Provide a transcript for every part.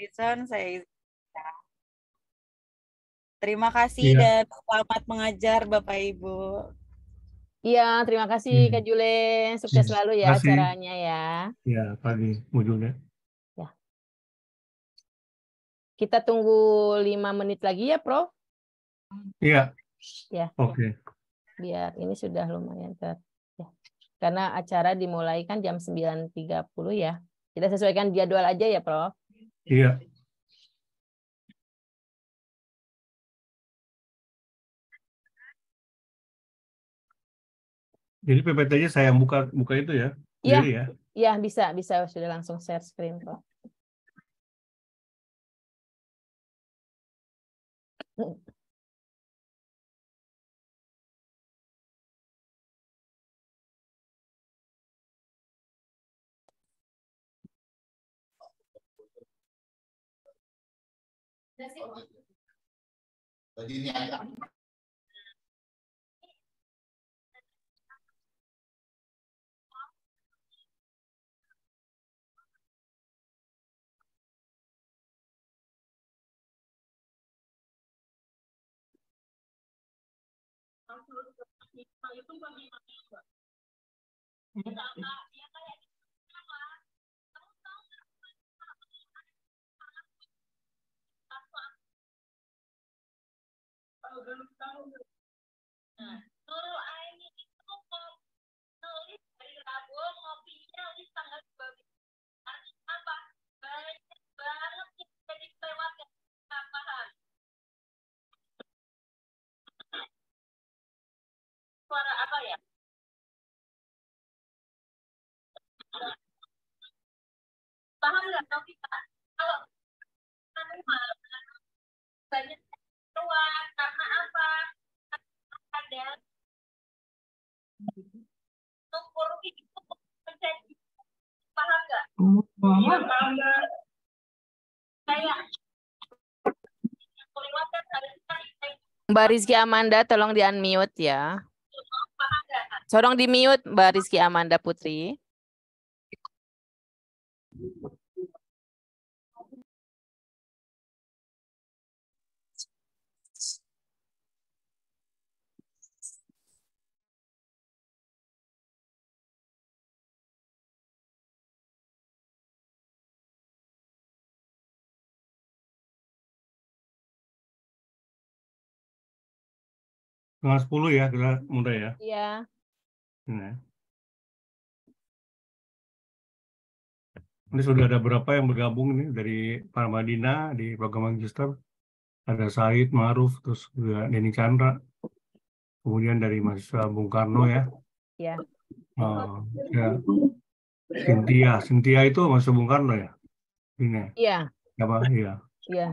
Edison, saya izin. Terima kasih Iya, dan selamat mengajar Bapak Ibu. Iya, terima kasih Kak Jule. Sukses selalu ya Terima kasih. acaranya ya. Ya, pagi Bu Jule. Ya. Kita tunggu 5 menit lagi ya, Prof. Iya. Ya. Oke. Biar ini sudah lumayan ya. Karena acara dimulai kan jam 9.30 ya. Kita sesuaikan jadwal aja ya, Prof. Iya. Jadi PPT-nya saya buka itu ya. Iya. Sendiri ya. Iya, bisa sudah langsung share screen, Prof. Nurul Aini itu nulis dari Rabu, ngopinya di tanggal 12. Artinya apa? Banyak banget yang jadi kelewat yang nggak paham. Suara apa ya? Paham nggak tahu kita? Kalau banyak keluar karena apa? Ada tumpur itu menjadi paham nggak? Kayak kelewat kan harusnya Mbak Rizky Amanda, tolong di-unmute ya. paham nggak? Tolong di-mute Mbak Rizky Amanda Putri. Setengah 10 ya kita mulai ya. Iya. Nah. Ini sudah ada berapa yang bergabung nih dari Parmadina di program magister. Ada Said, Ma'ruf, terus juga Denny Chandra. Kemudian dari mahasiswa Bung Karno ya. Iya. Ya. Cynthia itu mahasiswa Bung Karno ya. Ini. Iya. Apa? Iya. Iya.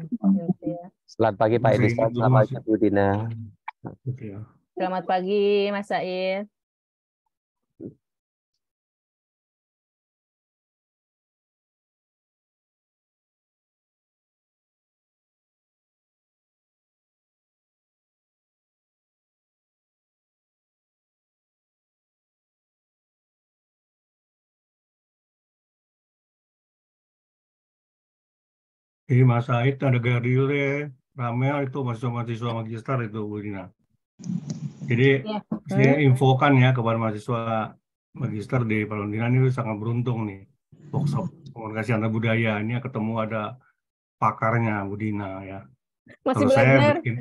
Selamat pagi Pak Edison, selamat pagi Bu Dina. Selamat pagi Mas Said. Jadi Mas Said ada Gardile, Ramel itu mahasiswa magister itu Bu Dina. Jadi saya infokan ya kepada mahasiswa magister di Parmadina ini sangat beruntung nih. Workshop komunikasi antar budaya ini ketemu ada pakarnya Bu Dina ya. Masih Kalau saya belajar. bikin,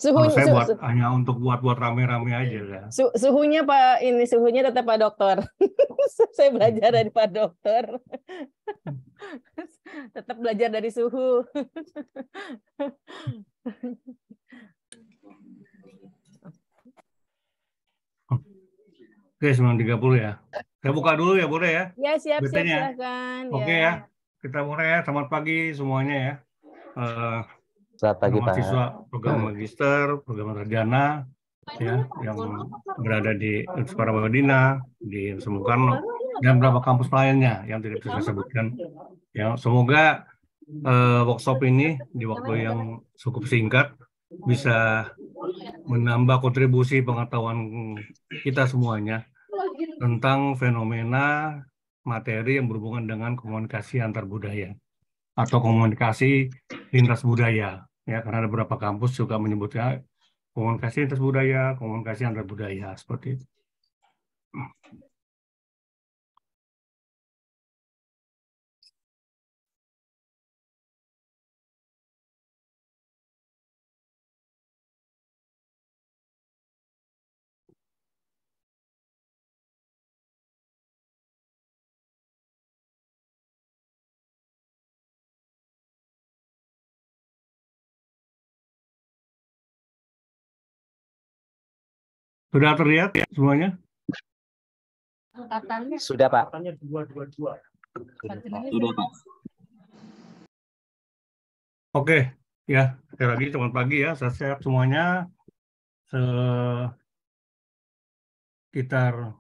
kalau saya hanya untuk buat rame-rame aja ya. Suhunya Pak, ini suhunya tetap Pak Dokter. Saya belajar dari Pak Dokter. Tetap belajar dari suhu. Oke, 9.30 ya. Saya buka dulu ya, boleh ya? Ya, siap, BT-nya. silakan. Oke ya. Kita mulai ya. Selamat pagi semuanya ya. Selamat pagi Pak. Mahasiswa program magister, program sarjana ya yang berada di Parmadina, di Bung Karno dan beberapa kampus lainnya yang tidak bisa saya sebutkan. Ya, semoga workshop ini di waktu yang cukup singkat bisa menambah kontribusi pengetahuan kita semuanya tentang fenomena materi yang berhubungan dengan komunikasi antar budaya. atau komunikasi lintas budaya. Ya, karena ada beberapa kampus juga menyebutnya komunikasi lintas budaya, komunikasi antar budaya, seperti itu. Sudah terlihat semuanya? Sudah, Pak. Oke, ya, sekali lagi selamat pagi ya, sehat semuanya. Sekitar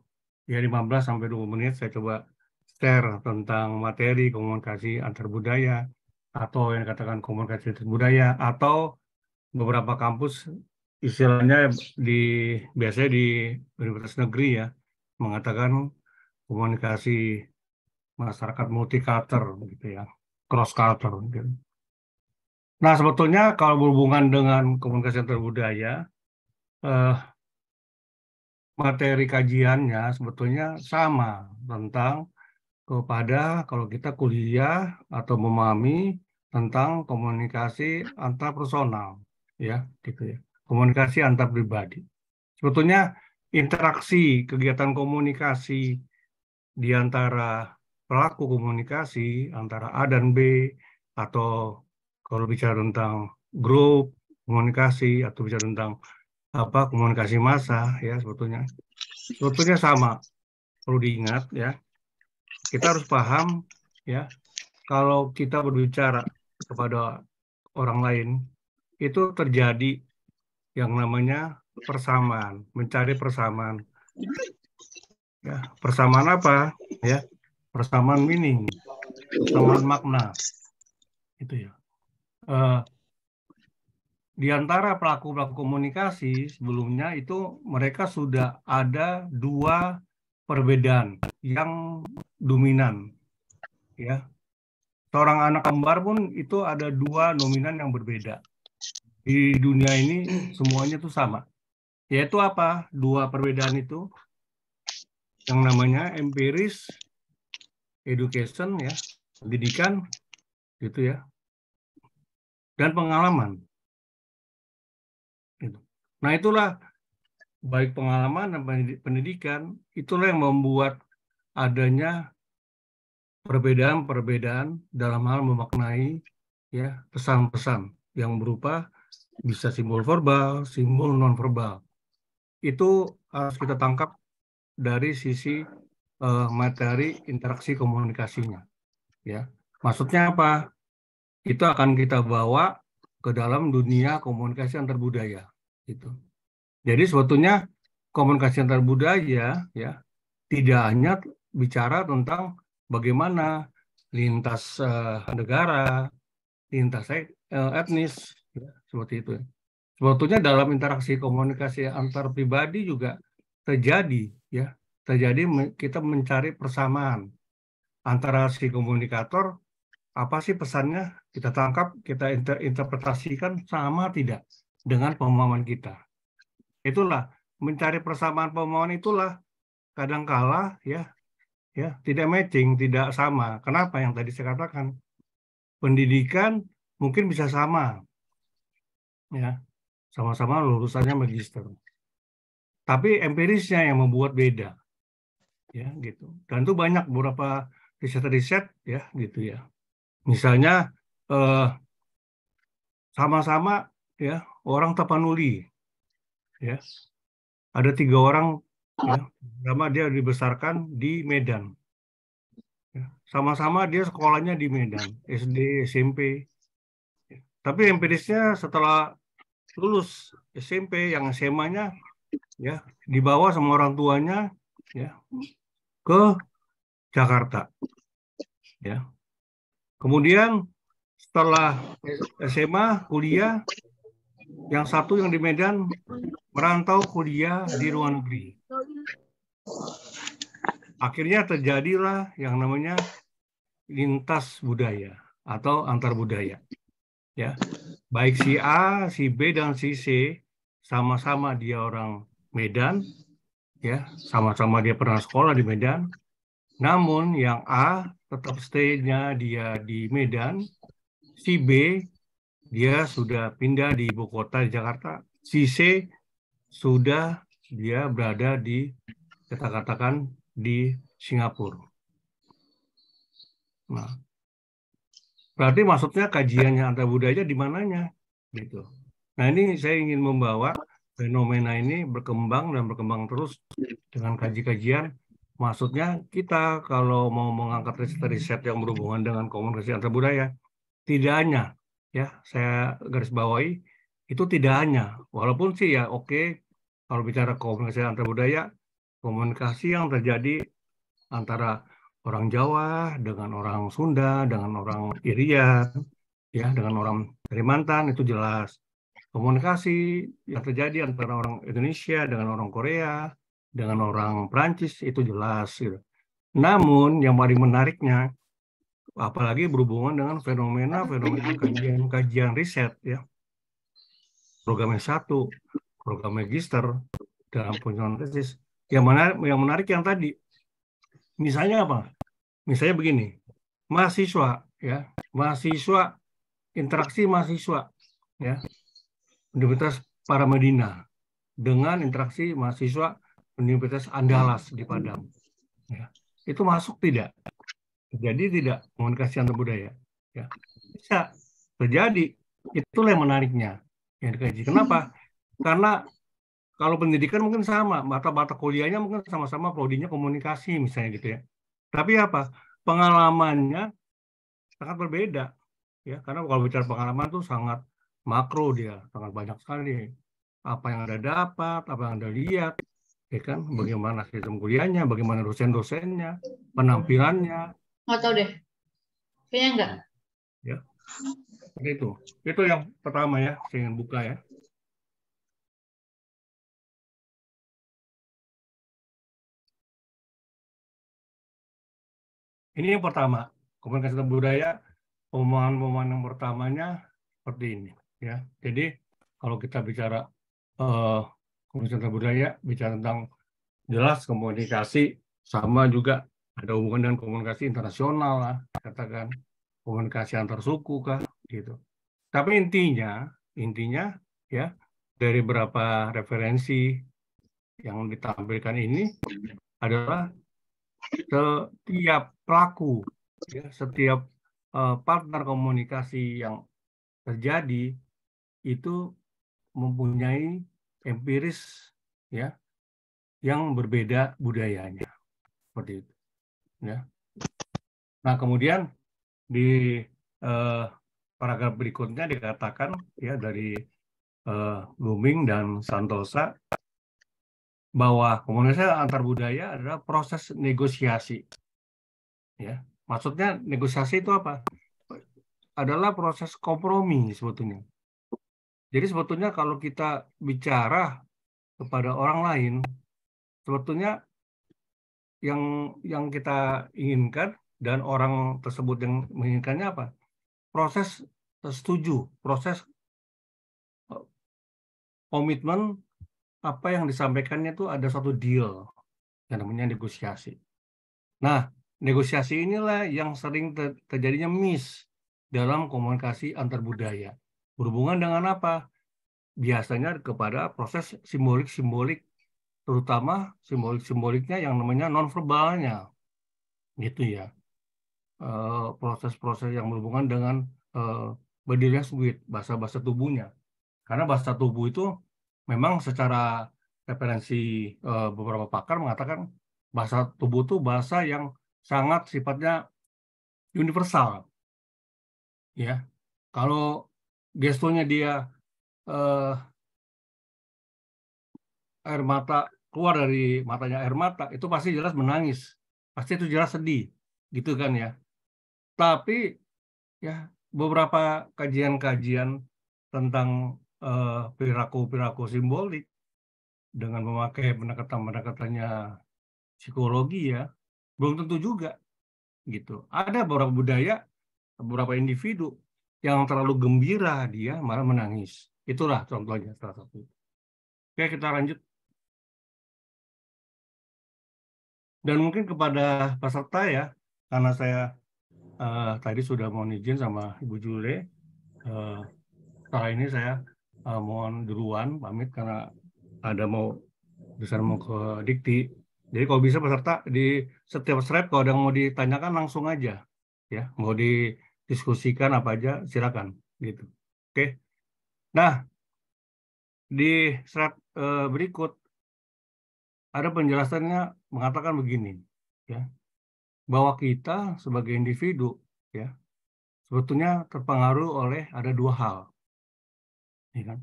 ya 15 sampai 20 menit saya coba share tentang materi komunikasi antar budaya atau yang dikatakan komunikasi antar budaya atau beberapa kampus istilahnya biasanya di universitas negeri ya mengatakan komunikasi masyarakat multicultural gitu ya, cross culture gitu. Nah, sebetulnya kalau berhubungan dengan komunikasi antar budaya, materi kajiannya sebetulnya sama tentang kepada kalau kita kuliah atau memahami tentang komunikasi antar personal, ya, gitu ya, komunikasi antar pribadi. Sebetulnya interaksi kegiatan komunikasi di antara pelaku komunikasi antara A dan B atau kalau bicara tentang grup komunikasi atau bicara tentang komunikasi massa ya sebetulnya sama. Perlu diingat ya, kita harus paham ya, kalau kita berbicara kepada orang lain itu terjadi yang namanya persamaan, mencari persamaan. Ya, persamaan apa? Ya, persamaan meaning, persamaan makna. Itu ya. Di antara pelaku-pelaku komunikasi sebelumnya itu mereka sudah ada dua perbedaan yang dominan. Ya, seorang anak kembar pun itu ada dua dominan yang berbeda. Di dunia ini semuanya itu sama. Yaitu apa? Dua perbedaan itu yang namanya empiris education ya, pendidikan gitu ya. Dan pengalaman. Nah, itulah baik pengalaman dan pendidikan itulah yang membuat adanya perbedaan-perbedaan dalam hal memaknai ya pesan-pesan yang berupa bisa simbol verbal, simbol non-verbal. Itu harus kita tangkap dari sisi materi interaksi komunikasinya. Ya, maksudnya apa? Itu akan kita bawa ke dalam dunia komunikasi antar budaya. Gitu. Jadi sebetulnya komunikasi antar budaya ya tidak hanya bicara tentang bagaimana lintas negara, lintas etnis, ya, seperti itu. Sebetulnya dalam interaksi komunikasi antar pribadi juga terjadi, ya, kita mencari persamaan antara si komunikator, apa sih pesannya, kita tangkap, kita interpretasikan sama tidak dengan pemahaman kita. Itulah mencari persamaan pemahaman itulah kadangkala ya tidak matching, tidak sama. Kenapa? Yang tadi saya katakan pendidikan mungkin bisa sama, ya sama-sama lulusannya magister, tapi empirisnya yang membuat beda, ya gitu. Dan itu banyak beberapa riset ya gitu ya. Misalnya sama-sama ya orang Tapanuli, ya ada 3 orang ya, sama dia dibesarkan di Medan. Sama-sama dia sekolahnya di Medan, SD, SMP. Tapi empirisnya setelah lulus SMP, yang SMA-nya ya dibawa sama orang tuanya ya ke Jakarta. Ya. Kemudian setelah SMA, kuliah, yang satu yang di Medan merantau kuliah di luar negeri. Akhirnya terjadilah yang namanya lintas budaya. atau antar budaya. Ya, baik si A, si B, dan si C sama-sama dia orang Medan, ya, sama-sama dia pernah sekolah di Medan. Namun yang A tetap stay-nya dia di Medan, si B dia sudah pindah di ibu kota di Jakarta, si C sudah dia berada di, kita katakan, di Singapura. Nah, berarti maksudnya kajiannya antar budaya di mananya, gitu. Nah, ini saya ingin membawa fenomena ini berkembang dan berkembang terus dengan kaji-kajian. Maksudnya kita kalau mau mengangkat riset-riset yang berhubungan dengan komunikasi antar budaya, tidak hanya, ya, saya garis bawahi, itu tidak hanya, walaupun sih ya oke, kalau bicara komunikasi antar budaya, komunikasi yang terjadi antara orang Jawa dengan orang Sunda, dengan orang Irian, ya, dengan orang Kalimantan, itu jelas. Komunikasi yang terjadi antara orang Indonesia dengan orang Korea, dengan orang Prancis, itu jelas. Gitu. Namun yang paling menariknya, apalagi berhubungan dengan fenomena-fenomena kajian riset, ya, program S1, program magister, dalam penyusunan tesis. Yang menarik yang tadi, misalnya apa? Misalnya begini, mahasiswa, ya, mahasiswa, interaksi mahasiswa, ya, Universitas Paramadina dengan interaksi mahasiswa Universitas Andalas di Padang, ya, itu masuk tidak? Jadi tidak komunikasi antar budaya, ya, bisa terjadi. Itulah yang menariknya yang dikaji. Kenapa? Karena kalau pendidikan mungkin sama, mata-mata kuliahnya mungkin sama-sama prodinya komunikasi misalnya gitu ya. Tapi apa? Pengalamannya sangat berbeda, ya, karena kalau bicara pengalaman itu sangat makro, dia sangat banyak sekali apa yang Anda dapat, apa yang Anda lihat, ya kan, bagaimana sistem kuliahnya, bagaimana dosen-dosennya, penampilannya. Nggak tahu deh, kayaknya enggak. Ya, itu yang pertama, ya, saya ingin buka, ya. Ini yang pertama, komunikasi antar budaya. Pemahaman yang pertamanya seperti ini, ya. Jadi kalau kita bicara komunikasi antar budaya, bicara tentang jelas komunikasi, sama juga ada hubungan dengan komunikasi internasional lah, katakan komunikasi antar suku kah, gitu. Tapi intinya ya, dari beberapa referensi yang ditampilkan ini adalah setiap pelaku, ya, setiap partner komunikasi yang terjadi itu mempunyai empiris, ya, yang berbeda budayanya, seperti itu, ya. Nah, kemudian di paragraf berikutnya dikatakan, ya, dari Blooming dan Santosa, bahwa komunikasi antar budaya adalah proses negosiasi, ya. Maksudnya negosiasi itu apa? Adalah proses kompromi sebetulnya. Jadi sebetulnya kalau kita bicara kepada orang lain, sebetulnya yang kita inginkan dan orang tersebut yang menginginkannya apa? Proses setuju, proses komitmen, apa yang disampaikannya itu ada satu deal yang namanya negosiasi. Nah, negosiasi inilah yang sering terjadinya miss dalam komunikasi antar budaya. Berhubungan dengan apa? Biasanya kepada proses simbolik-simbolik, terutama simbolik-simboliknya yang namanya nonverbalnya, gitu ya. Proses-proses yang berhubungan dengan body language, bahasa-bahasa tubuhnya. Karena bahasa tubuh itu memang secara referensi beberapa pakar mengatakan bahasa tubuh itu bahasa yang sangat sifatnya universal, ya. Kalau gestonya dia air mata keluar dari matanya, air mata itu pasti jelas menangis, pasti itu jelas sedih, gitu kan ya. Tapi ya beberapa kajian-kajian tentang perilaku-perilaku simbolik dengan memakai pendekatan-pendekatannya psikologi, ya, belum tentu juga, gitu. Ada beberapa budaya beberapa individu yang terlalu gembira dia malah menangis. Itulah contohnya salah satu. Oke, kita lanjut. Dan mungkin kepada peserta ya, karena saya tadi sudah mohon izin sama Ibu Jule, setelah ini saya mohon duluan pamit karena ada mau ke dikti. Jadi kalau bisa peserta di setiap slide kalau ada yang mau ditanyakan langsung aja, ya, mau didiskusikan apa aja silakan, gitu. Oke. Nah, di slide berikut ada penjelasannya mengatakan begini, ya, bahwa kita sebagai individu, ya, sebetulnya terpengaruh oleh ada dua hal, ya kan?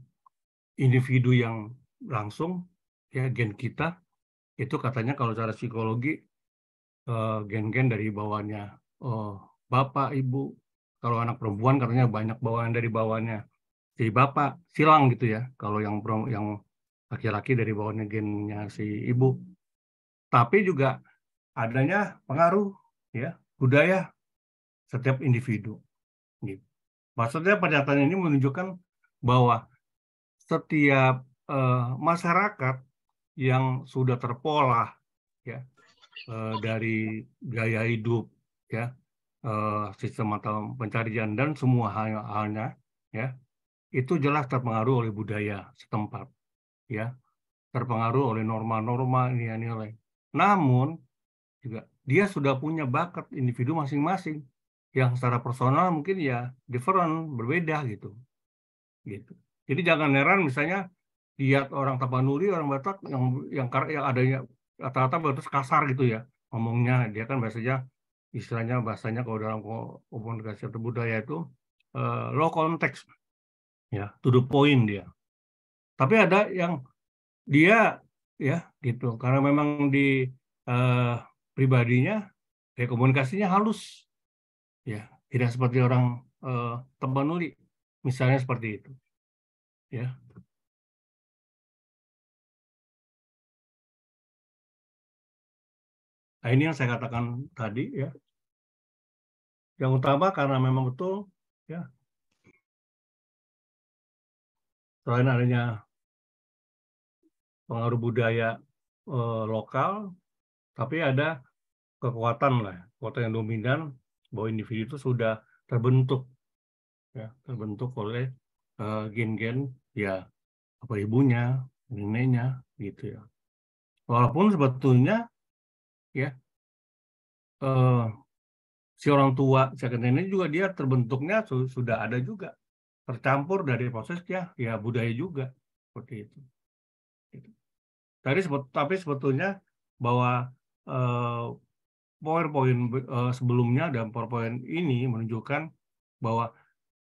Individu yang langsung, ya, gen kita itu katanya kalau cara psikologi gen-gen dari bawahnya bapak, ibu. Kalau anak perempuan katanya banyak bawaan dari bawahnya si bapak, silang gitu ya. Kalau yang laki-laki dari bawahnya gennya si ibu. Tapi juga adanya pengaruh ya budaya setiap individu. Gitu. Maksudnya pernyataan ini menunjukkan bahwa setiap masyarakat yang sudah terpola ya dari gaya hidup ya sistem atau pencarian dan semua halnya ya itu jelas terpengaruh oleh budaya setempat ya, terpengaruh oleh norma-norma nilai-nilai. Namun juga dia sudah punya bakat individu masing-masing yang secara personal mungkin ya different, berbeda gitu. Jadi jangan heran misalnya lihat orang Tapanuli, orang Batak yang adanya rata-rata batas kasar gitu ya ngomongnya, dia kan istilahnya bahasanya kalau dalam komunikasi atau budaya itu low context ya, to the point dia. Tapi ada yang dia ya gitu karena memang di pribadinya komunikasinya halus ya, tidak seperti orang Tapanuli misalnya seperti itu ya. Nah, ini yang saya katakan tadi ya. Yang utama karena memang betul ya, selain adanya pengaruh budaya lokal, tapi ada kekuatan yang dominan bahwa individu itu sudah terbentuk ya, terbentuk oleh gen-gen ya apa ibunya, neneknya gitu ya. Walaupun sebetulnya ya si orang tua, si nenek juga dia terbentuknya sudah ada juga tercampur dari prosesnya ya budaya juga seperti itu. Tapi sebetulnya bahwa poin-poin sebelumnya dan poin ini menunjukkan bahwa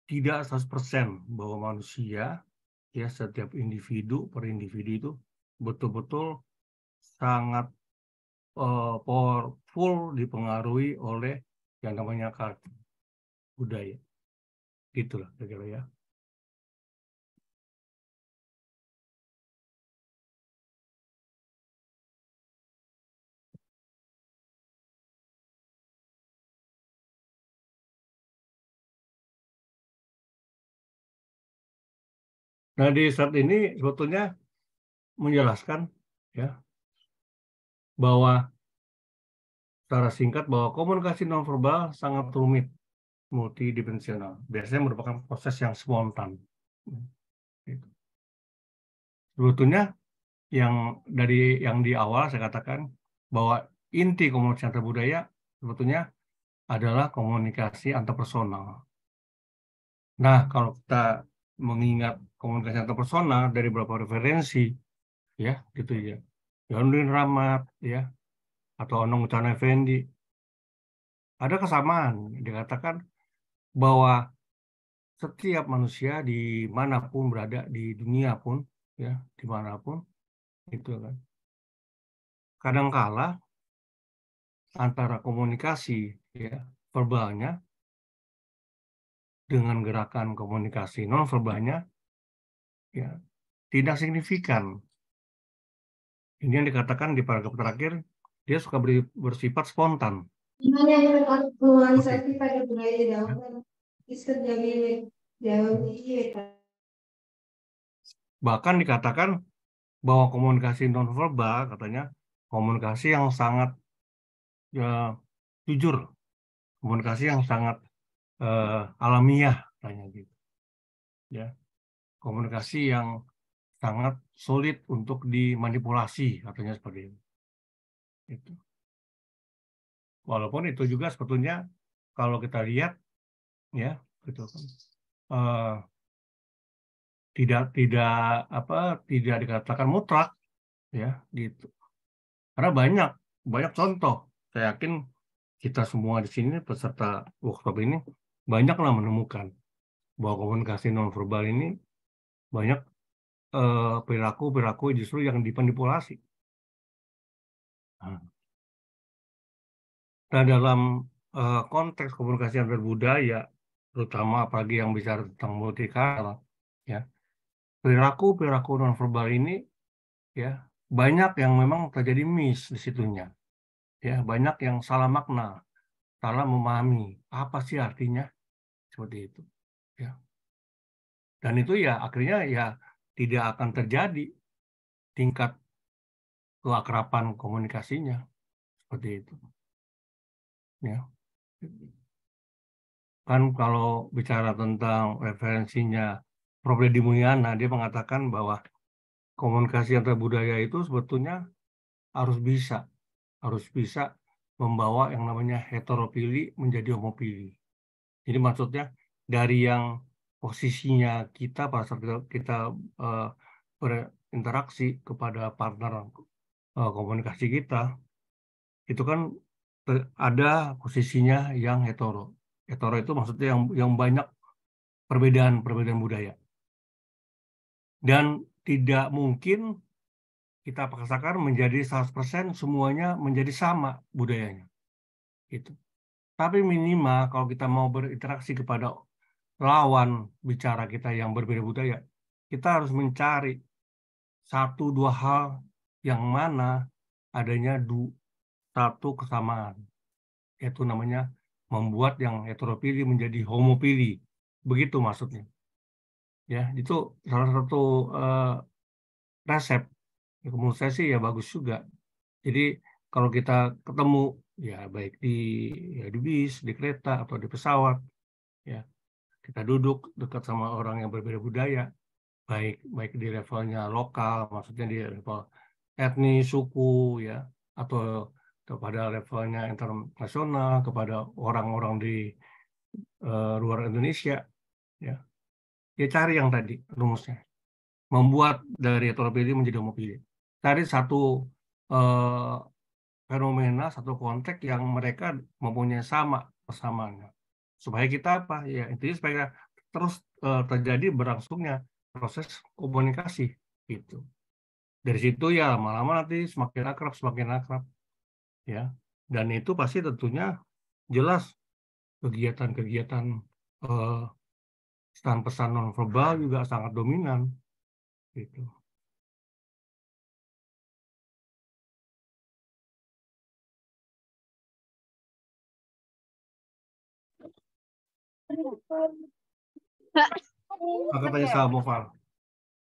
tidak 100% bahwa manusia ya setiap individu per individu itu betul-betul sangat powerful dipengaruhi oleh yang namanya budaya. Gitulah kira-kira ya. Nah, di saat ini sebetulnya menjelaskan ya bahwa secara singkat bahwa komunikasi nonverbal sangat rumit, multidimensional. Biasanya merupakan proses yang spontan. Sebetulnya yang di awal saya katakan bahwa inti komunikasi antar budaya sebetulnya adalah komunikasi antarpersonal. Nah, kalau kita mengingat komunikasi antarpersonal dari beberapa referensi, ya, gitu ya, Yonrin Rahmat, ya, atau Onong Uchana Effendi, ada kesamaan. Dikatakan bahwa setiap manusia dimanapun berada di dunia pun, ya, dimanapun, itu kan, kadangkala antara komunikasi, ya, verbalnya dengan gerakan komunikasi non-verbalnya, ya, tidak signifikan. Ini yang dikatakan di paragraf terakhir, dia suka bersifat spontan. Gimana yang normalisasi pada budaya Jawa kan? Bisa jadi Jawa Bahkan dikatakan bahwa komunikasi nonverbal katanya komunikasi yang sangat jujur, komunikasi yang sangat alamiah katanya gitu. Ya, komunikasi yang sangat sulit untuk dimanipulasi katanya seperti itu. Itu. Walaupun itu juga sebetulnya kalau kita lihat ya gitu kan tidak dikatakan mutlak ya gitu. Karena banyak contoh. Saya yakin kita semua di sini peserta workshop ini banyaklah menemukan bahwa komunikasi nonverbal ini banyak perilaku justru yang dimanipulasi. Nah, dalam konteks komunikasi antar budaya, terutama apalagi yang bicara tentang multikultural, ya, perilaku nonverbal ini, ya, banyak yang memang terjadi miss di situnya, ya, banyak yang salah makna, salah memahami apa sih artinya seperti itu, ya, dan itu ya akhirnya ya tidak akan terjadi tingkat keakraban komunikasinya seperti itu, ya. Kan kalau bicara tentang referensinya Prof. Deddy Mulyana, dia mengatakan bahwa komunikasi antar budaya itu sebetulnya harus bisa membawa yang namanya heteropili menjadi homopili. Jadi maksudnya dari yang posisinya kita pada saat kita berinteraksi kepada partner komunikasi kita, itu kan ada posisinya yang hetero. Hetero itu maksudnya yang banyak perbedaan budaya. Dan tidak mungkin kita paksakan menjadi 100% semuanya menjadi sama budayanya. Gitu. Tapi minimal kalau kita mau berinteraksi kepada lawan bicara kita yang berbeda budaya, kita harus mencari 1-2 hal yang mana adanya satu kesamaan. Itu namanya membuat yang heteropili menjadi homopili. Begitu maksudnya. Ya, itu salah satu resep. Menurut saya sih ya bagus juga. Jadi kalau kita ketemu ya baik di bis, di kereta atau di pesawat, ya kita duduk dekat sama orang yang berbeda budaya, baik di levelnya lokal, maksudnya di level etnis, suku, ya, atau kepada levelnya internasional, kepada orang-orang di luar Indonesia, ya. Ya cari yang tadi rumusnya, membuat dari heteropili menjadi homopili. Cari satu fenomena, satu konteks yang mereka mempunyai persamaannya. Supaya kita apa? Ya intinya supaya terus terjadi berlangsungnya proses komunikasi gitu. Dari situ ya lama-lama nanti semakin akrab, ya. Dan itu pasti tentunya jelas kegiatan-kegiatan pesan-pesan nonverbal juga sangat dominan gitu. Maka tanya sama Moval,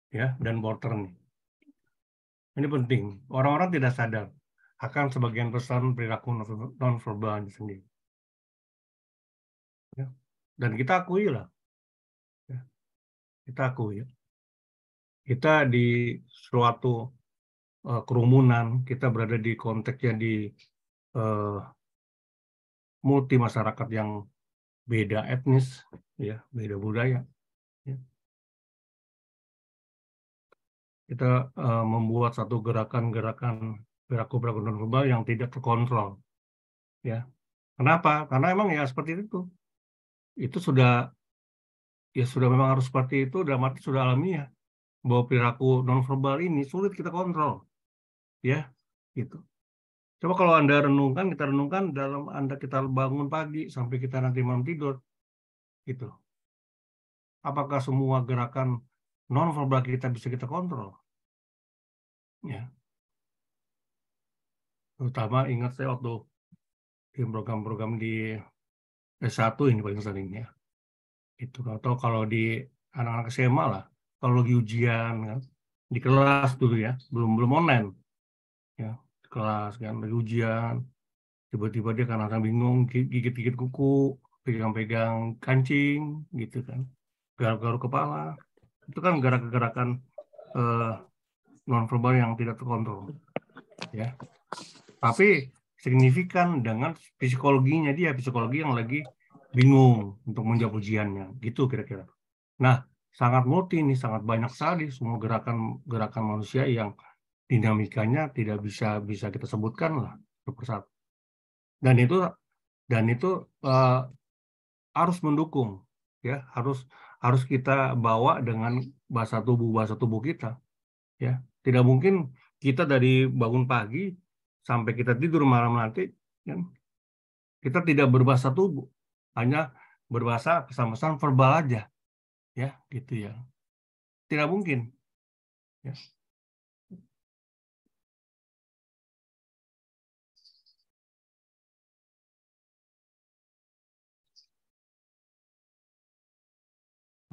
ya, dan Porter nih. Ini penting. Orang-orang tidak sadar akan sebagian pesan perilaku nonverbal sendiri. Ya. Dan kita akui lah. Ya. Kita akui. Kita di suatu kerumunan, kita berada di konteksnya di multi masyarakat yang beda etnis, ya, beda budaya. Ya. Kita membuat satu gerakan-gerakan perilaku nonverbal yang tidak terkontrol. Ya. Kenapa? Karena emang ya seperti itu. Itu sudah memang harus seperti itu, dalam arti sudah alamiah. Bahwa perilaku nonverbal ini sulit kita kontrol. Ya, gitu. Coba kalau Anda kita renungkan dalam kita bangun pagi sampai kita nanti malam tidur. Gitu. Apakah semua gerakan nonverbal kita bisa kita kontrol? Ya. Terutama ingat saya waktu di program-program di S1 ini paling sering ya. Itu atau kalau di anak-anak SMA lah, kalau lagi ujian kan, di kelas dulu ya, belum online ya, di kelas kan lagi ujian, tiba-tiba dia karena bingung gigit-gigit kuku, pegang-pegang kancing gitu kan, garuk-garuk kepala, itu kan gerakan-gerakan nonverbal yang tidak terkontrol ya. Tapi signifikan dengan psikologi yang lagi bingung untuk menjawab ujiannya, gitu kira-kira. Nah, sangat multi nih, sangat banyak sekali semua gerakan manusia yang dinamikanya tidak bisa kita sebutkan lah satu persatu. Dan itu harus mendukung, ya, harus kita bawa dengan bahasa tubuh kita, ya. Tidak mungkin kita dari bangun pagi sampai kita tidur malam nanti, ya, kita tidak berbahasa tubuh, hanya berbahasa pesan-pesan verbal aja, ya, gitu ya. Tidak mungkin, ya.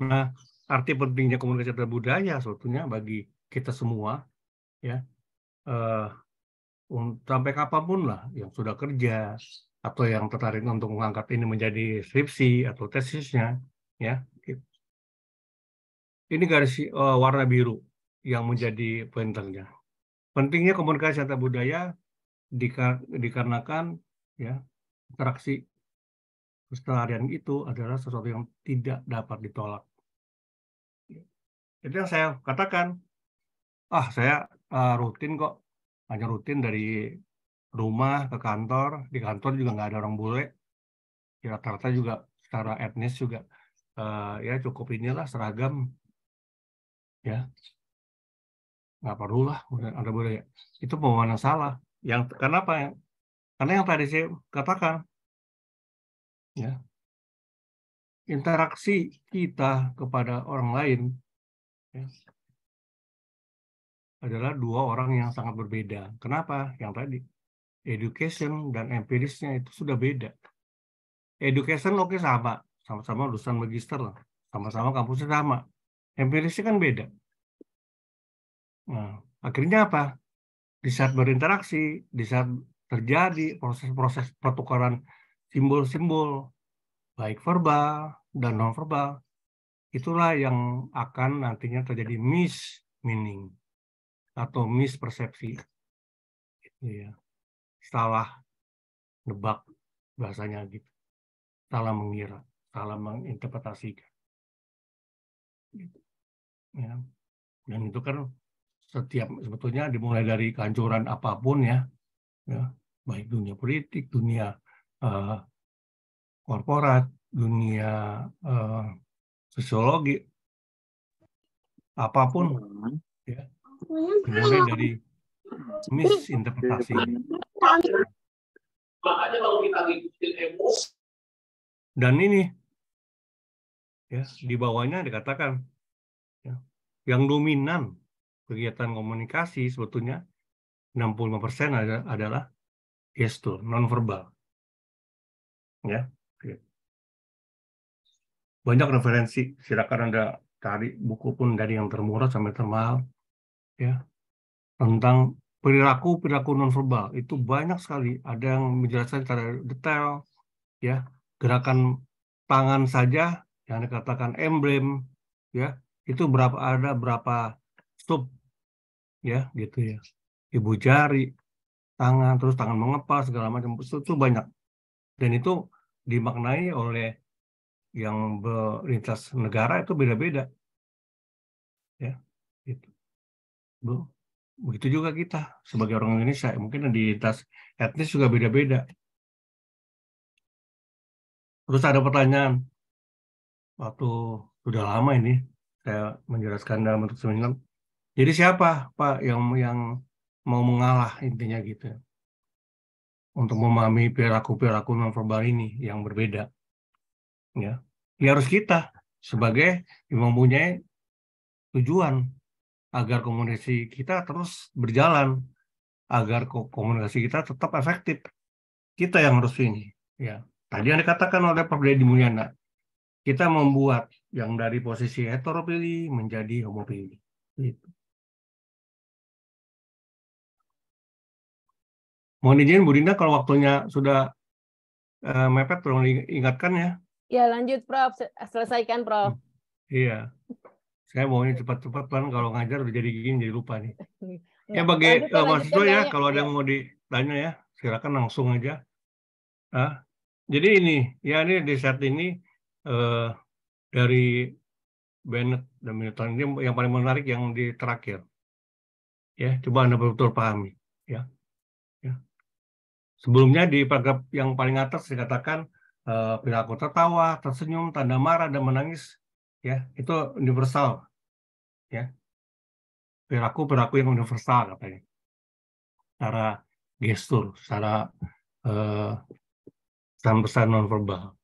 Nah, arti pentingnya komunikasi antar budaya sebetulnya bagi kita semua, ya, sampai kapanpun lah, yang sudah kerja atau yang tertarik untuk mengangkat ini menjadi skripsi atau tesisnya, ya. Ini garis warna biru yang menjadi pointernya. Pentingnya komunikasi antar budaya dikarenakan ya interaksi keseharian itu adalah sesuatu yang tidak dapat ditolak. Itu yang saya katakan. Saya rutin kok, hanya rutin dari rumah ke kantor. Di kantor juga nggak ada orang bule. Ya, rata-rata juga secara etnis juga ya cukup inilah seragam. Ya, nggak perlu lah ada budaya. Itu pemahaman yang salah. Karena apa ya? Karena yang tadi saya katakan, ya, interaksi kita kepada orang lain, ya, adalah dua orang yang sangat berbeda. Kenapa? Yang tadi, education dan empirisnya itu sudah beda. Education oke sama-sama lulusan magister lah, sama-sama kampusnya sama. Empirisnya kan beda. Nah, akhirnya apa? Di saat berinteraksi, di saat terjadi proses-proses pertukaran simbol-simbol, baik verbal dan non-verbal, itulah yang akan nantinya terjadi mismeaning atau mispersepsi. Ya. Salah nebak bahasanya gitu. Salah mengira, salah menginterpretasikan. Gitu. Ya. Dan itu kan sebetulnya dimulai dari kehancuran apapun ya, baik dunia politik, dunia korporat, dunia sosiologi, apapun ya, dimulai dari misinterpretasi. Dan ini ya di bawahnya dikatakan ya, yang dominan kegiatan komunikasi sebetulnya 65% adalah gestur nonverbal. Ya. Banyak referensi, silakan Anda cari buku pun dari yang termurah sampai termahal ya. Tentang perilaku nonverbal itu banyak sekali, ada yang menjelaskan secara detail ya, gerakan tangan saja yang dikatakan emblem ya, itu ada berapa sub ya gitu ya, ibu jari, tangan, terus tangan mengepal segala macam, itu banyak, dan itu dimaknai oleh yang berlintas negara itu beda-beda ya gitu. Begitu juga kita sebagai orang Indonesia, mungkin di lintas etnis juga beda-beda. Terus ada pertanyaan, waktu sudah lama ini saya menjelaskan dalam bentuk seminar. Jadi siapa Pak yang mau mengalah intinya gitu untuk memahami perilaku nonverbal ini yang berbeda? Ya harus kita sebagai yang mempunyai tujuan agar komunikasi kita terus berjalan, agar komunikasi kita tetap efektif. kita yang harus ini. Ya, tadi yang dikatakan oleh Prof. Deddy Mulyana, kita membuat yang dari posisi heteropili menjadi homopili. Gitu. Mohon izin Bu Dinda kalau waktunya sudah mepet, tolong ingatkan ya. Ya, lanjut Prof. Selesaikan Prof. Iya. Saya maunya cepat-cepat kan, kalau ngajar udah jadi gini, jadi lupa nih. Ya Enggak, bagi lanjutkan mahasiswa ya, tanya. kalau ada Ya. yang mau ditanya ya, silakan langsung aja. Jadi ini, ya ini di set ini dari Bennett dan Milton ini yang paling menarik yang di terakhir. Ya, coba Anda betul-betul pahami. Ya. Sebelumnya di paragraf yang paling atas dikatakan perilaku tertawa, tersenyum, tanda marah dan menangis, ya itu universal. Ya, perilaku yang universal katanya. Secara gestur, secara pesan-pesan nonverbal.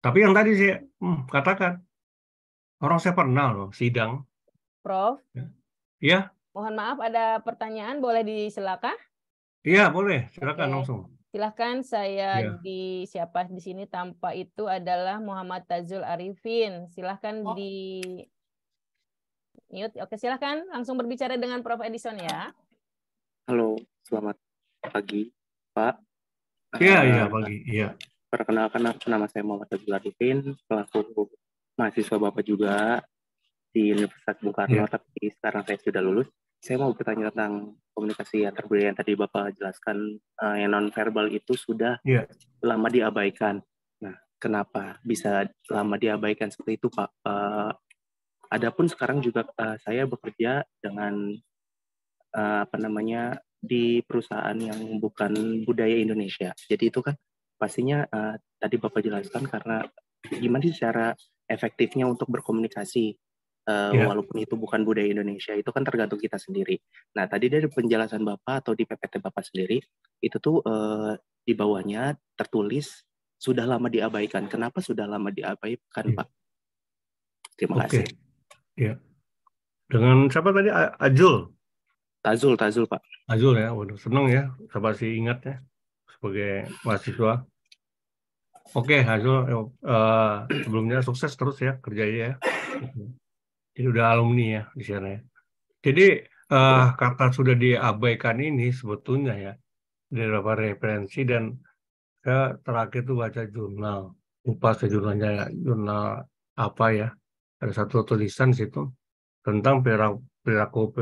Tapi yang tadi saya katakan, orang saya pernah loh sidang. Prof. Ya. Mohon maaf, ada pertanyaan, boleh disilakan? Iya, boleh. Silakan Oke. langsung. Silahkan, saya Ya. siapa di sini tanpa itu adalah Muhammad Tazul Arifin. Silahkan di mute. Oke, silahkan langsung berbicara dengan Prof. Edison ya. Halo, selamat pagi, Pak. Iya, pagi. Iya. Perkenalkan, nama saya Muhammad Tazul Arifin, selaku mahasiswa Bapak juga di Universitas Bung Karno, tapi sekarang saya sudah lulus. Saya mau bertanya tentang komunikasi antar budaya yang tadi Bapak jelaskan, yang non-verbal itu sudah lama diabaikan. Nah, kenapa bisa lama diabaikan seperti itu, Pak? Adapun sekarang juga saya bekerja dengan di perusahaan yang bukan budaya Indonesia. Jadi itu kan pastinya tadi Bapak jelaskan karena gimana sih cara efektifnya untuk berkomunikasi walaupun itu bukan budaya Indonesia, itu kan tergantung kita sendiri. Nah, tadi dari penjelasan Bapak atau di PPT Bapak sendiri, itu tuh di bawahnya tertulis sudah lama diabaikan. Kenapa sudah lama diabaikan, Pak? Terima kasih. Ya. Dengan siapa tadi? Azul? Tazul, Pak. Azul ya, waduh, senang ya, saya masih ingat ya, sebagai mahasiswa. Oke, Azul, sebelumnya sukses terus ya kerjanya ya. Jadi udah alumni ya di sana ya. Jadi kata sudah diabaikan ini sebetulnya ya, dari beberapa referensi dan saya terakhir tuh baca jurnal, lupa sejurnalnya ya, jurnal apa ya, ada satu tulisan di situ tentang perilaku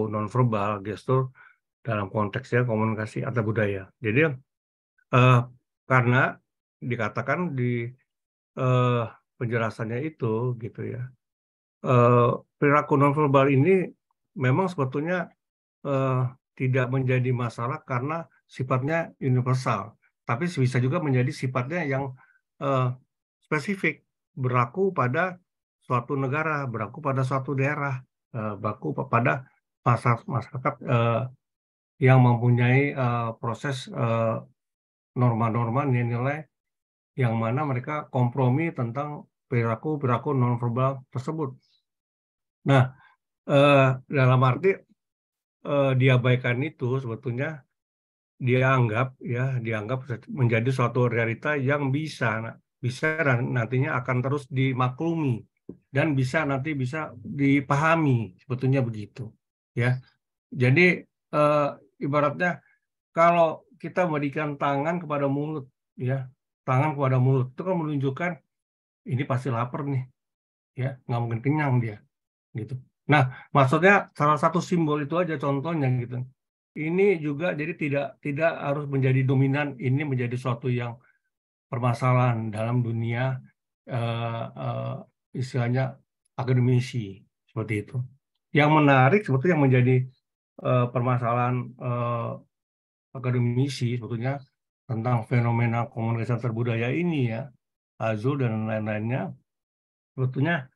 nonverbal gestur dalam konteksnya komunikasi antar budaya. Jadi karena dikatakan di penjelasannya itu gitu ya, perilaku nonverbal ini memang sebetulnya tidak menjadi masalah karena sifatnya universal, tapi bisa juga menjadi sifatnya yang spesifik, berlaku pada suatu negara, berlaku pada suatu daerah, berlaku pada masyarakat yang mempunyai proses norma-norma nilai yang mana mereka kompromi tentang perilaku nonverbal tersebut. Nah, dalam arti diabaikan itu sebetulnya dianggap menjadi suatu realita yang bisa nantinya akan terus dimaklumi dan bisa dipahami, sebetulnya begitu ya. Jadi ibaratnya kalau kita memberikan tangan kepada mulut ya, tangan kepada mulut itu kan menunjukkan ini pasti lapar nih ya, nggak mungkin kenyang dia gitu. Nah, maksudnya salah satu simbol itu aja contohnya gitu. Ini juga jadi tidak harus menjadi dominan, ini menjadi suatu yang permasalahan dalam dunia istilahnya akademisi seperti itu. Yang menarik sebetulnya yang menjadi permasalahan akademisi sebetulnya tentang fenomena komunikasi antar budaya ini ya, Azul dan lain-lainnya, sebetulnya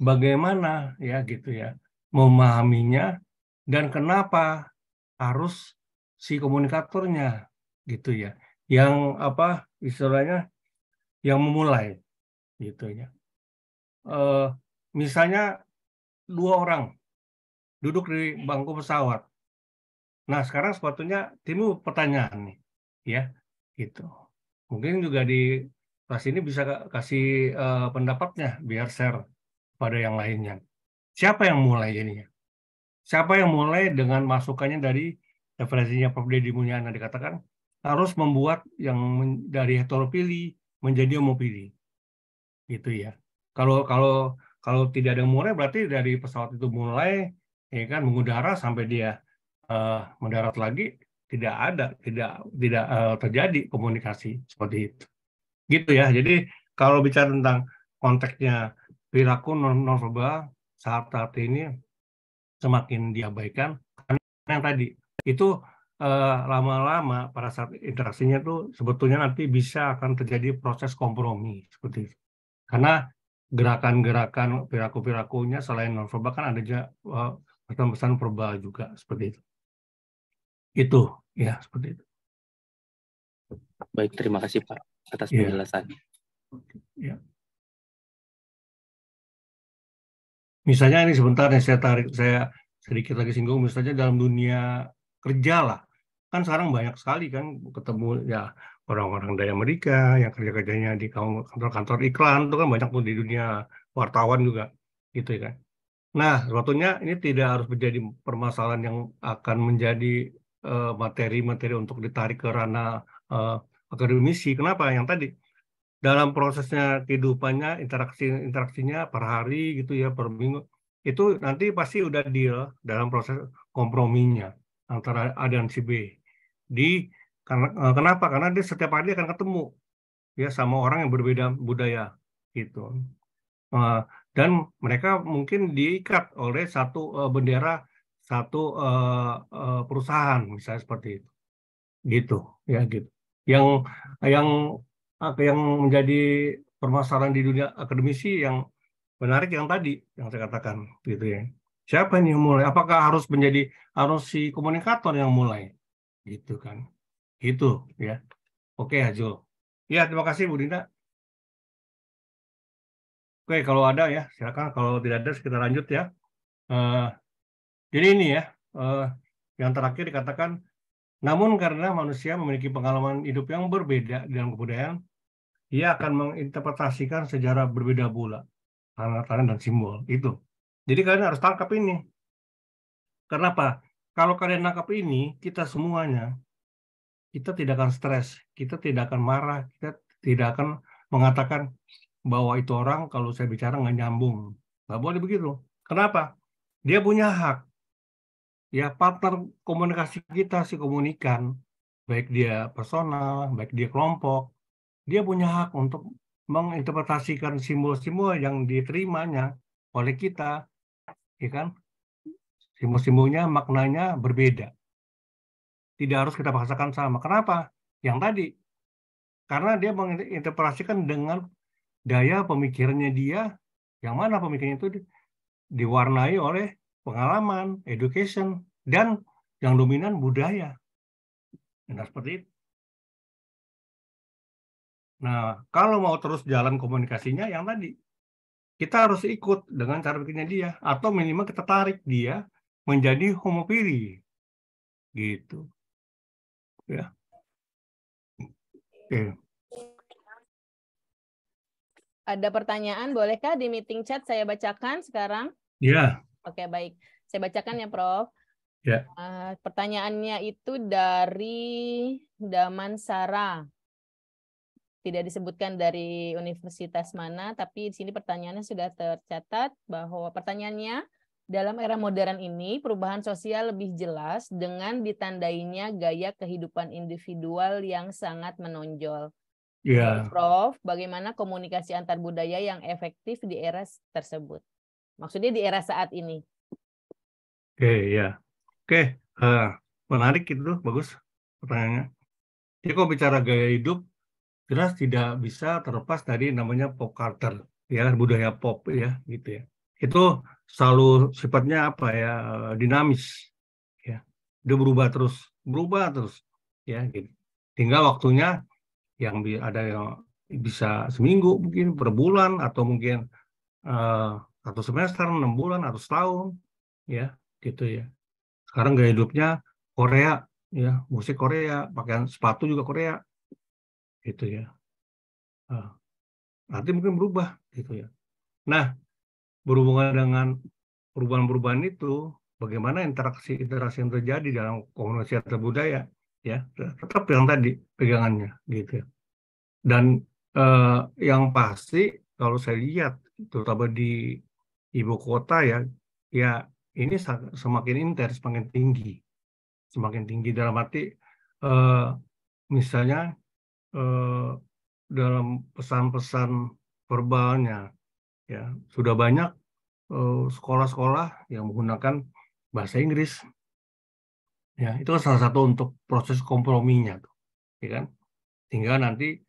bagaimana ya gitu ya memahaminya dan kenapa harus si komunikatornya gitu ya yang apa istilahnya yang memulai gitu ya. Misalnya 2 orang duduk di bangku pesawat. Nah sekarang sebetulnya timbul pertanyaan nih, ya, gitu. Mungkin juga di kelas ini bisa kasih pendapatnya biar share pada yang lainnya. Siapa yang mulai jadinya? Siapa yang mulai dengan masukannya dari referensinya Prof. Deddy Mulyana dikatakan harus membuat yang dari heterofili menjadi homofili, gitu ya. Kalau tidak ada yang mulai berarti dari pesawat itu mulai, ya kan, mengudara sampai dia mendarat lagi tidak terjadi komunikasi seperti itu, gitu ya. Jadi kalau bicara tentang konteksnya perilaku nonverbal saat ini semakin diabaikan karena yang tadi itu lama-lama pada saat interaksinya tuh sebetulnya nanti bisa akan terjadi proses kompromi seperti itu. Karena gerakan-gerakan perilaku-perilakunya selain nonverbal kan ada juga pesan-pesan verbal juga seperti itu. Itu ya seperti itu. Baik, terima kasih Pak atas penjelasannya. Ya. Misalnya ini sebentar nih saya sedikit lagi singgung, misalnya dalam dunia kerja lah, kan sekarang banyak sekali kan ketemu ya orang-orang dari Amerika yang kerja-kerjanya di kantor-kantor iklan, itu kan banyak tuh di dunia wartawan juga, gitu ya kan. Nah, sebetulnya ini tidak harus menjadi permasalahan yang akan menjadi materi-materi untuk ditarik ke ranah akademisi. Kenapa? Yang tadi dalam prosesnya kehidupannya, interaksinya per hari gitu ya, per minggu, itu nanti pasti udah deal dalam proses komprominya antara A dan si B. Kenapa? Karena dia setiap hari akan ketemu ya sama orang yang berbeda budaya gitu. Dan mereka mungkin diikat oleh satu bendera satu perusahaan misalnya seperti itu. Gitu ya gitu. Yang menjadi permasalahan di dunia akademisi yang menarik yang tadi yang saya katakan gitu ya. Siapa nih yang mulai? Apakah harus si komunikator yang mulai? Gitu kan. Gitu ya. Oke, Hajul. Ya, terima kasih Bu Dinda. Oke, kalau ada ya silakan. Kalau tidak ada kita lanjut ya. Jadi ini ya yang terakhir dikatakan, namun karena manusia memiliki pengalaman hidup yang berbeda dalam kebudayaan, ia akan menginterpretasikan sejarah berbeda pula, tanda-tanda dan simbol itu. Jadi kalian harus tangkap ini. Kenapa? Kalau kalian tangkap ini, kita semuanya, kita tidak akan stres, kita tidak akan marah, kita tidak akan mengatakan bahwa itu orang kalau saya bicara nggak nyambung. Nggak boleh begitu. Kenapa? Dia punya hak. Ya, partner komunikasi kita, si komunikan, baik dia personal, baik dia kelompok, dia punya hak untuk menginterpretasikan simbol-simbol yang diterimanya oleh kita, ya kan? Simbol-simbolnya maknanya berbeda. Tidak harus kita paksakan sama. Kenapa? Yang tadi, karena dia menginterpretasikan dengan daya pemikirannya dia, yang mana pemikirannya itu diwarnai oleh pengalaman, education, dan yang dominan budaya. Nah, seperti itu. Nah, kalau mau terus jalan komunikasinya yang tadi, kita harus ikut dengan cara bikinnya dia, atau minimal kita tarik dia menjadi homofili. Gitu. Ya. Oke. Ada pertanyaan, bolehkah di meeting chat saya bacakan sekarang? Ya. Oke, baik. Saya bacakan ya, Prof. Ya. Pertanyaannya itu dari Damansara. Tidak disebutkan dari universitas mana, tapi di sini pertanyaannya sudah tercatat bahwa pertanyaannya, dalam era modern ini, perubahan sosial lebih jelas dengan ditandainya gaya kehidupan individual yang sangat menonjol. Ya. Prof, bagaimana komunikasi antar budaya yang efektif di era tersebut? Maksudnya di era saat ini. Oke, ya. Oke, menarik itu, bagus pertanyaannya. Jadi kalau bicara gaya hidup, jelas tidak bisa terlepas dari namanya pop culture, ya, budaya pop, ya, gitu ya. Itu selalu sifatnya apa ya, dinamis, ya. Dia berubah terus, ya, gitu. Tinggal waktunya yang ada yang bisa seminggu, mungkin per bulan, atau mungkin 1 semester, 6 bulan, atau setahun, ya, gitu ya. Sekarang gaya hidupnya Korea ya, musik Korea, pakaian sepatu juga Korea, gitu ya. Nanti mungkin berubah, gitu ya. Nah, berhubungan dengan perubahan-perubahan itu, bagaimana interaksi yang terjadi dalam komunikasi antar budaya, ya, tetap yang tadi pegangannya, gitu ya. Dan yang pasti kalau saya lihat, terutama di ibu kota ya, ya ini semakin intens, semakin tinggi dalam arti misalnya dalam pesan-pesan verbalnya, ya sudah banyak sekolah-sekolah yang menggunakan bahasa Inggris, ya itu salah satu untuk proses komprominya, tuh, ya kan? Sehingga nanti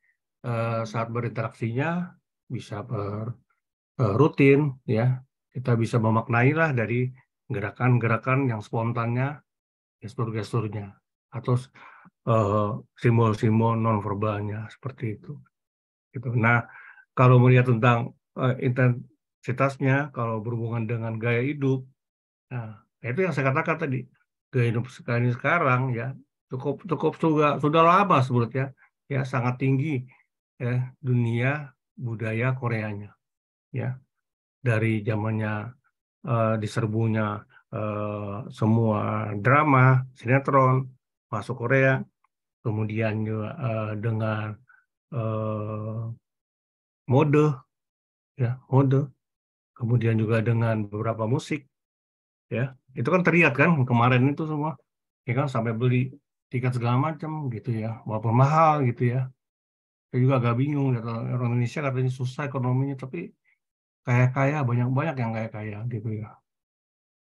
saat berinteraksinya bisa rutin, ya kita bisa memaknai lah dari gerakan-gerakan yang spontannya, gestur-gesturnya, atau simbol-simbol nonverbalnya seperti itu. Gitu. Nah, kalau melihat tentang intensitasnya, kalau berhubungan dengan gaya hidup, nah itu yang saya katakan tadi, gaya hidup sekarang ya cukup sudah lama sebetulnya, ya sangat tinggi ya dunia budaya Koreanya, ya dari zamannya diserbunya semua drama, sinetron masuk Korea, kemudian juga dengan mode, ya mode, kemudian juga dengan beberapa musik, ya itu kan terlihat kan kemarin itu semua, ya kan sampai beli tiket segala macam gitu ya, walaupun mahal gitu ya. Saya juga agak bingung, orang Indonesia katanya susah ekonominya, tapi kaya-kaya banyak-banyak yang kaya-kaya gitu ya.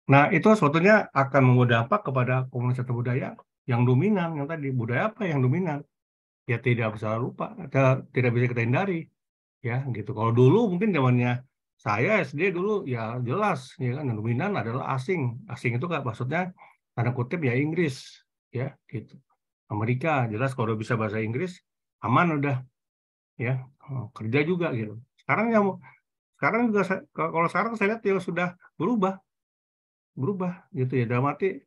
Nah, itu sebetulnya akan membawa dampak kepada komunitas budaya yang dominan, yang tadi budaya apa yang dominan? Ya tidak bisa lupa, tidak bisa kita hindari, ya gitu. Kalau dulu mungkin zamannya saya SD dulu ya jelas, ya kan yang dominan adalah asing. Asing itu kan maksudnya tanda kutip ya Inggris, ya gitu. Amerika jelas kalau bisa bahasa Inggris aman udah, ya kerja juga gitu. Sekarang juga kalau sekarang saya lihat ya sudah berubah gitu ya. Dalam arti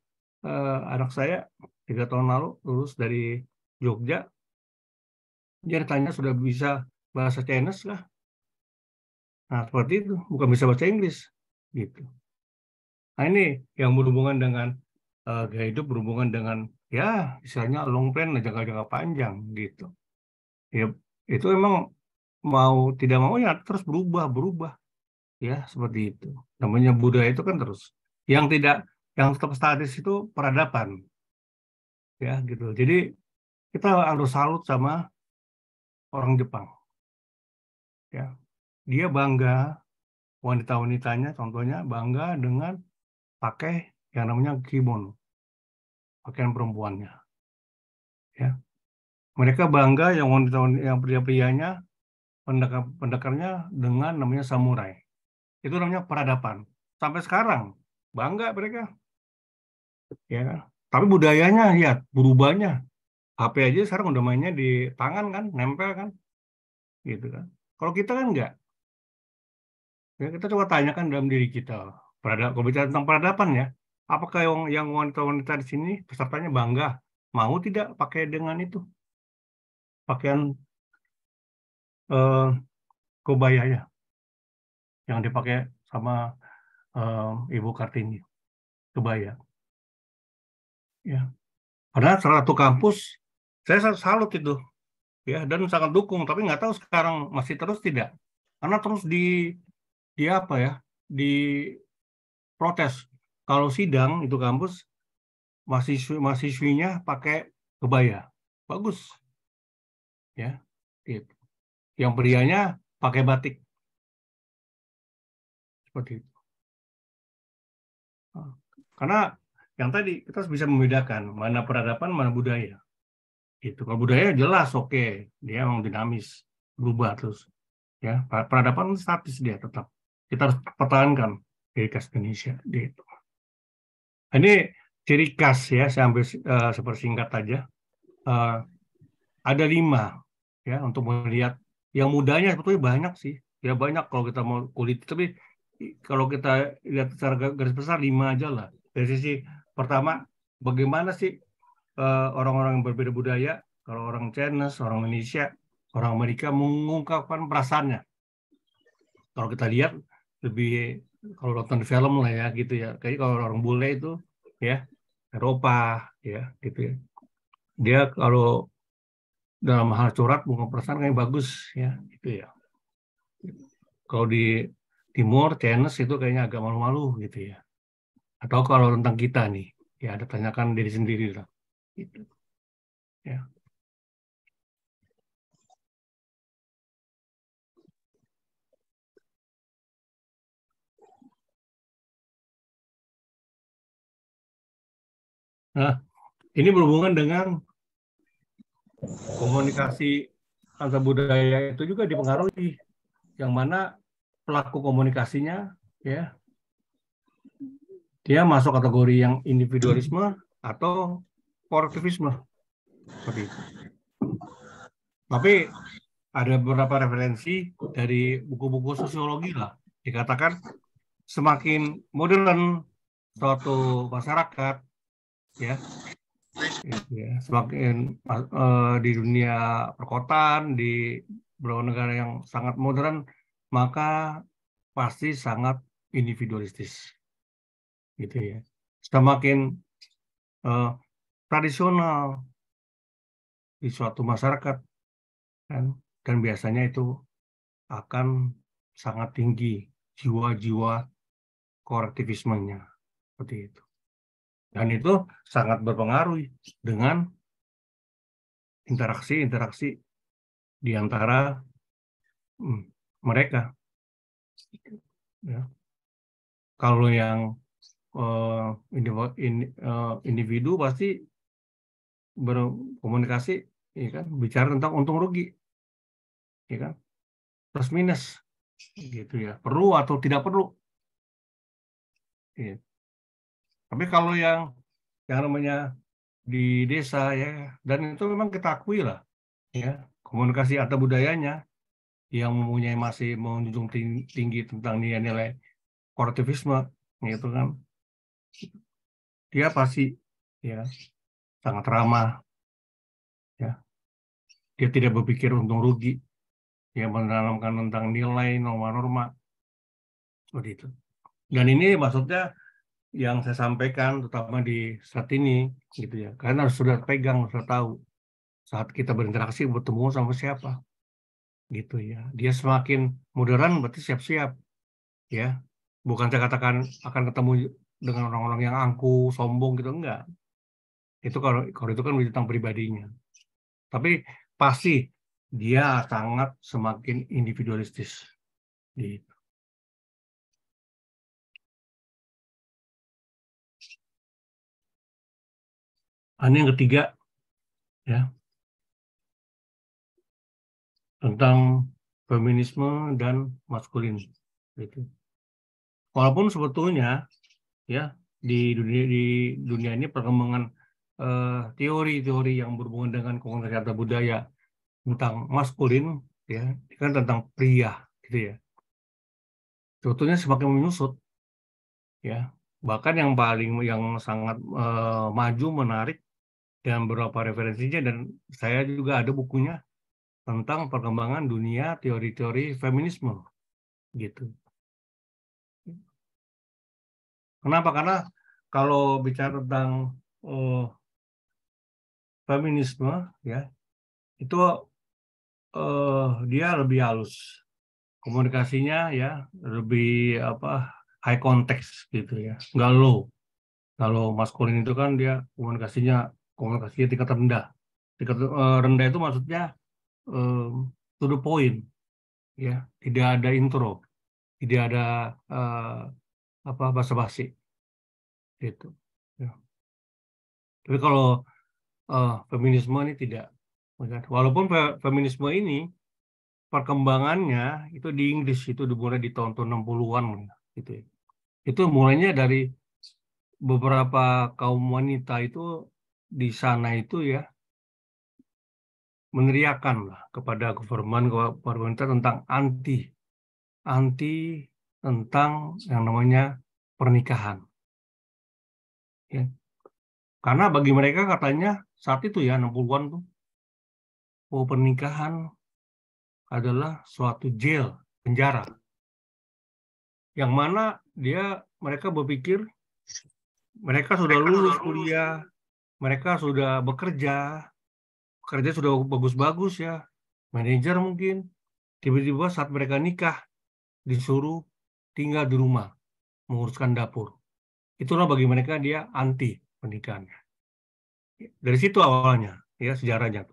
anak saya 3 tahun lalu lulus dari Jogja, dia ditanya sudah bisa bahasa Chinese lah. Nah seperti itu, bukan bisa bahasa Inggris gitu. Nah ini yang berhubungan dengan gaya hidup, berhubungan dengan ya istilahnya long plan, jangka-jangka panjang gitu. Ya itu memang mau tidak mau ya terus berubah ya seperti itu. Namanya budaya itu kan terus. Yang tetap statis itu peradaban, ya gitu. Jadi kita harus salut sama orang Jepang, ya. Dia bangga, wanita-wanitanya contohnya bangga dengan pakai yang namanya kimono, pakaian perempuannya, ya. Mereka bangga yang pria-prianya, pendekarnya dengan namanya samurai. Itu namanya peradaban. Sampai sekarang bangga mereka, ya kan. Tapi budayanya lihat berubahnya. HP aja sekarang udah mainnya di tangan kan, nempel kan, gitu kan. Kalau kita kan enggak. Ya, kita coba tanyakan dalam diri kita. Kalau bicara tentang peradaban ya, apakah yang wanita-wanita di sini pesertanya bangga mau tidak pakai dengan itu pakaian kebaya ya yang dipakai sama Ibu Kartini, kebaya. Ya, padahal salah satu kampus saya salut itu, ya dan sangat dukung. Tapi nggak tahu sekarang masih terus tidak, karena terus di apa ya di protes. Kalau sidang itu kampus mahasiswinya pakai kebaya, bagus, ya. Gitu. Yang prianya pakai batik, seperti itu. Karena yang tadi kita harus bisa membedakan mana peradaban, mana budaya. Itu kalau budaya jelas oke, dia memang dinamis, berubah terus. Ya, peradaban statis dia tetap. Kita harus pertahankan ciri khas Indonesia. Gitu. Ini ciri khas ya, saya ambil sepersingkat aja. Ada 5 ya untuk melihat. Yang mudanya sebetulnya banyak sih. Ya banyak kalau kita mau kulit, tapi kalau kita lihat secara garis besar 5 aja lah. Dari sisi pertama, bagaimana sih orang-orang yang berbeda budaya, kalau orang Chinese, orang Indonesia, orang Amerika mengungkapkan perasaannya. Kalau kita lihat lebih, kalau nonton film lah ya gitu ya, kayak kalau orang bule itu ya Eropa ya gitu ya, dia kalau dalam hal curhat bunga perasaan kayak bagus ya gitu ya. Kalau di Timur Chinese itu kayaknya agak malu-malu gitu ya. Atau kalau tentang kita nih ya ada tanyakan diri sendiri lah gitu ya. Nah, ini berhubungan dengan komunikasi antar budaya itu juga dipengaruhi, yang mana pelaku komunikasinya ya dia masuk kategori yang individualisme atau kolektivisme seperti itu. Tapi ada beberapa referensi dari buku-buku sosiologi lah, dikatakan semakin modern suatu masyarakat ya, semakin di dunia perkotaan, di beberapa negara yang sangat modern, maka pasti sangat individualistis gitu ya. Semakin tradisional di suatu masyarakat kan, dan biasanya itu akan sangat tinggi jiwa-jiwa kolektivismenya seperti itu. Dan itu sangat berpengaruh dengan interaksi-interaksi di antara mereka. Ya. Kalau yang individu pasti berkomunikasi, ya kan, bicara tentang untung rugi, ya kan, plus minus, gitu ya, perlu atau tidak perlu. Ya. Tapi kalau yang namanya di desa ya, dan itu memang kita akui lah, ya, komunikasi antar budayanya yang mempunyai masih menjunjung tinggi tentang nilai-nilai kolektivisme, gitu kan, dia pasti ya sangat ramah, ya, dia tidak berpikir untung rugi, ya, menanamkan tentang nilai norma-norma seperti itu. Dan ini maksudnya yang saya sampaikan terutama di saat ini gitu ya, karena harus sudah pegang, sudah tahu saat kita berinteraksi bertemu sama siapa gitu ya. Dia semakin modern berarti siap-siap ya, bukan saya katakan akan ketemu dengan orang-orang yang angkuh, sombong gitu, enggak. Itu kalau itu kan tentang pribadinya, tapi pasti dia sangat semakin individualistis gitu. Ini yang ketiga ya, tentang feminisme dan maskulin gitu. Walaupun sebetulnya ya di dunia ini perkembangan teori-teori yang berhubungan dengan komunikasi antar budaya tentang maskulin ya, kan tentang pria gitu ya, sebetulnya semakin menyusut ya. Bahkan yang sangat maju, menarik dan beberapa referensinya, dan saya juga ada bukunya tentang perkembangan dunia teori-teori feminisme gitu. Kenapa? Karena kalau bicara tentang feminisme ya, itu dia lebih halus komunikasinya ya, lebih high context gitu ya, nggak low. Kalau maskulin itu kan dia komunikasinya tingkat rendah. Tingkat rendah itu maksudnya to the point ya, tidak ada intro, tidak ada basa-basi gitu ya. Tapi kalau feminisme ini tidak, walaupun feminisme ini perkembangannya itu di Inggris itu dimulai di tahun 60-an gitu ya. Itu mulainya dari beberapa kaum wanita itu di sana itu ya meneriakan lah kepada pemerintah tentang anti tentang yang namanya pernikahan. Ya. Karena bagi mereka katanya saat itu ya 60-an tuh, pernikahan adalah suatu jail, penjara. Yang mana mereka berpikir mereka sudah lulus kuliah, mereka sudah bekerja sudah bagus-bagus ya, manajer mungkin, tiba-tiba saat mereka nikah disuruh tinggal di rumah, menguruskan dapur. Itulah bagi mereka dia anti pernikahan. Dari situ awalnya, ya sejarahnya.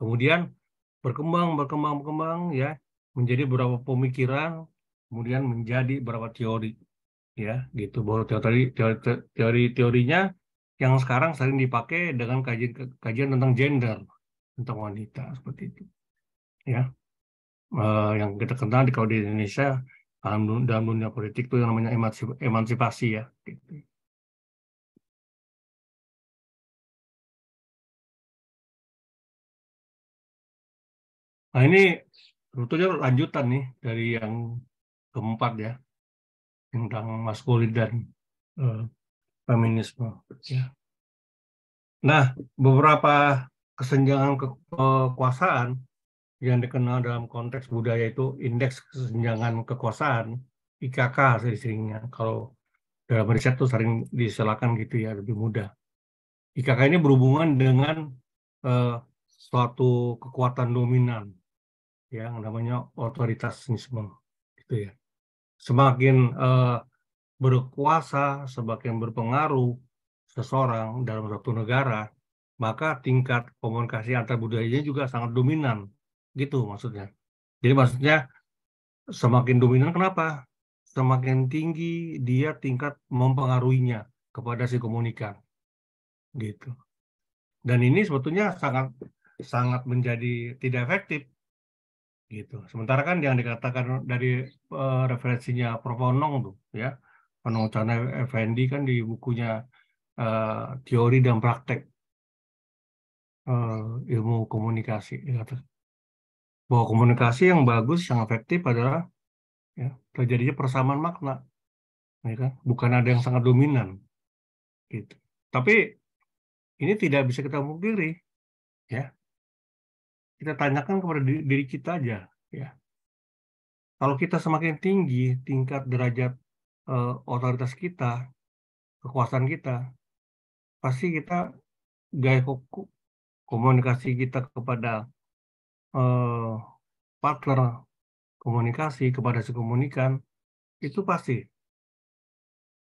Kemudian berkembang ya, menjadi beberapa pemikiran, kemudian menjadi beberapa teori, ya gitu. Bahwa teorinya yang sekarang sering dipakai dengan kajian tentang gender, tentang wanita seperti itu, ya. Yang kita kenal kalau di Indonesia dalam dunia politik itu yang namanya emansipasi ya. Gitu. Nah ini sebetulnya lanjutan nih dari yang keempat ya, tentang maskulin dan feminisme. Ya. Nah beberapa kesenjangan kekuasaan yang dikenal dalam konteks budaya itu indeks kesenjangan kekuasaan, IKK seringnya. Kalau dalam riset tuh sering disilakan gitu ya, lebih mudah. IKK ini berhubungan dengan suatu kekuatan dominan yang namanya otoritarisme gitu ya. Semakin berkuasa, semakin berpengaruh seseorang dalam suatu negara, maka tingkat komunikasi antar budayanya juga sangat dominan gitu maksudnya. Jadi maksudnya semakin dominan kenapa? Semakin tinggi dia tingkat mempengaruhinya kepada si komunikan gitu. Dan ini sebetulnya sangat menjadi tidak efektif gitu. Sementara kan yang dikatakan dari referensinya Prof. Onong tuh ya, Onong Cana Effendi kan di bukunya Teori dan Praktek Ilmu Komunikasi, bahwa komunikasi yang bagus, yang efektif adalah ya, terjadinya persamaan makna, ya kan? Bukan ada yang sangat dominan gitu. Tapi ini tidak bisa kita pungkiri, ya. Kita tanyakan kepada diri kita aja, ya. Kalau kita semakin tinggi tingkat derajat otoritas kita, kekuasaan kita, pasti kita gaya komunikasi kita kepada partner komunikasi, kepada si komunikan, itu pasti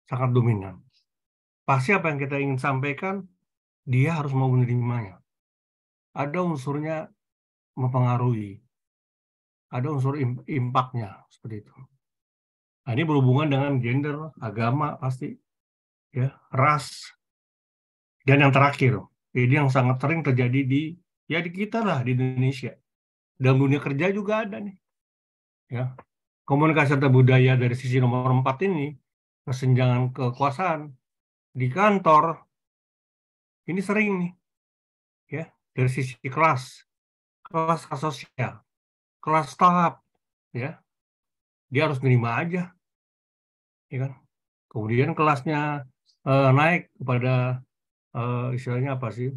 sangat dominan. Pasti apa yang kita ingin sampaikan, dia harus mau menerimanya. Ada unsurnya mempengaruhi, ada unsur impact-nya seperti itu. Nah, ini berhubungan dengan gender, agama pasti, ya, ras, dan yang terakhir, ini yang sangat sering terjadi di kita lah di Indonesia. Dalam dunia kerja juga ada nih, ya, komunikasi antar budaya dari sisi nomor 4 ini, kesenjangan kekuasaan di kantor, ini sering nih, ya, dari sisi kelas sosial, kelas tahap, ya, dia harus menerima aja, ya kan. Kemudian kelasnya naik kepada istilahnya apa sih,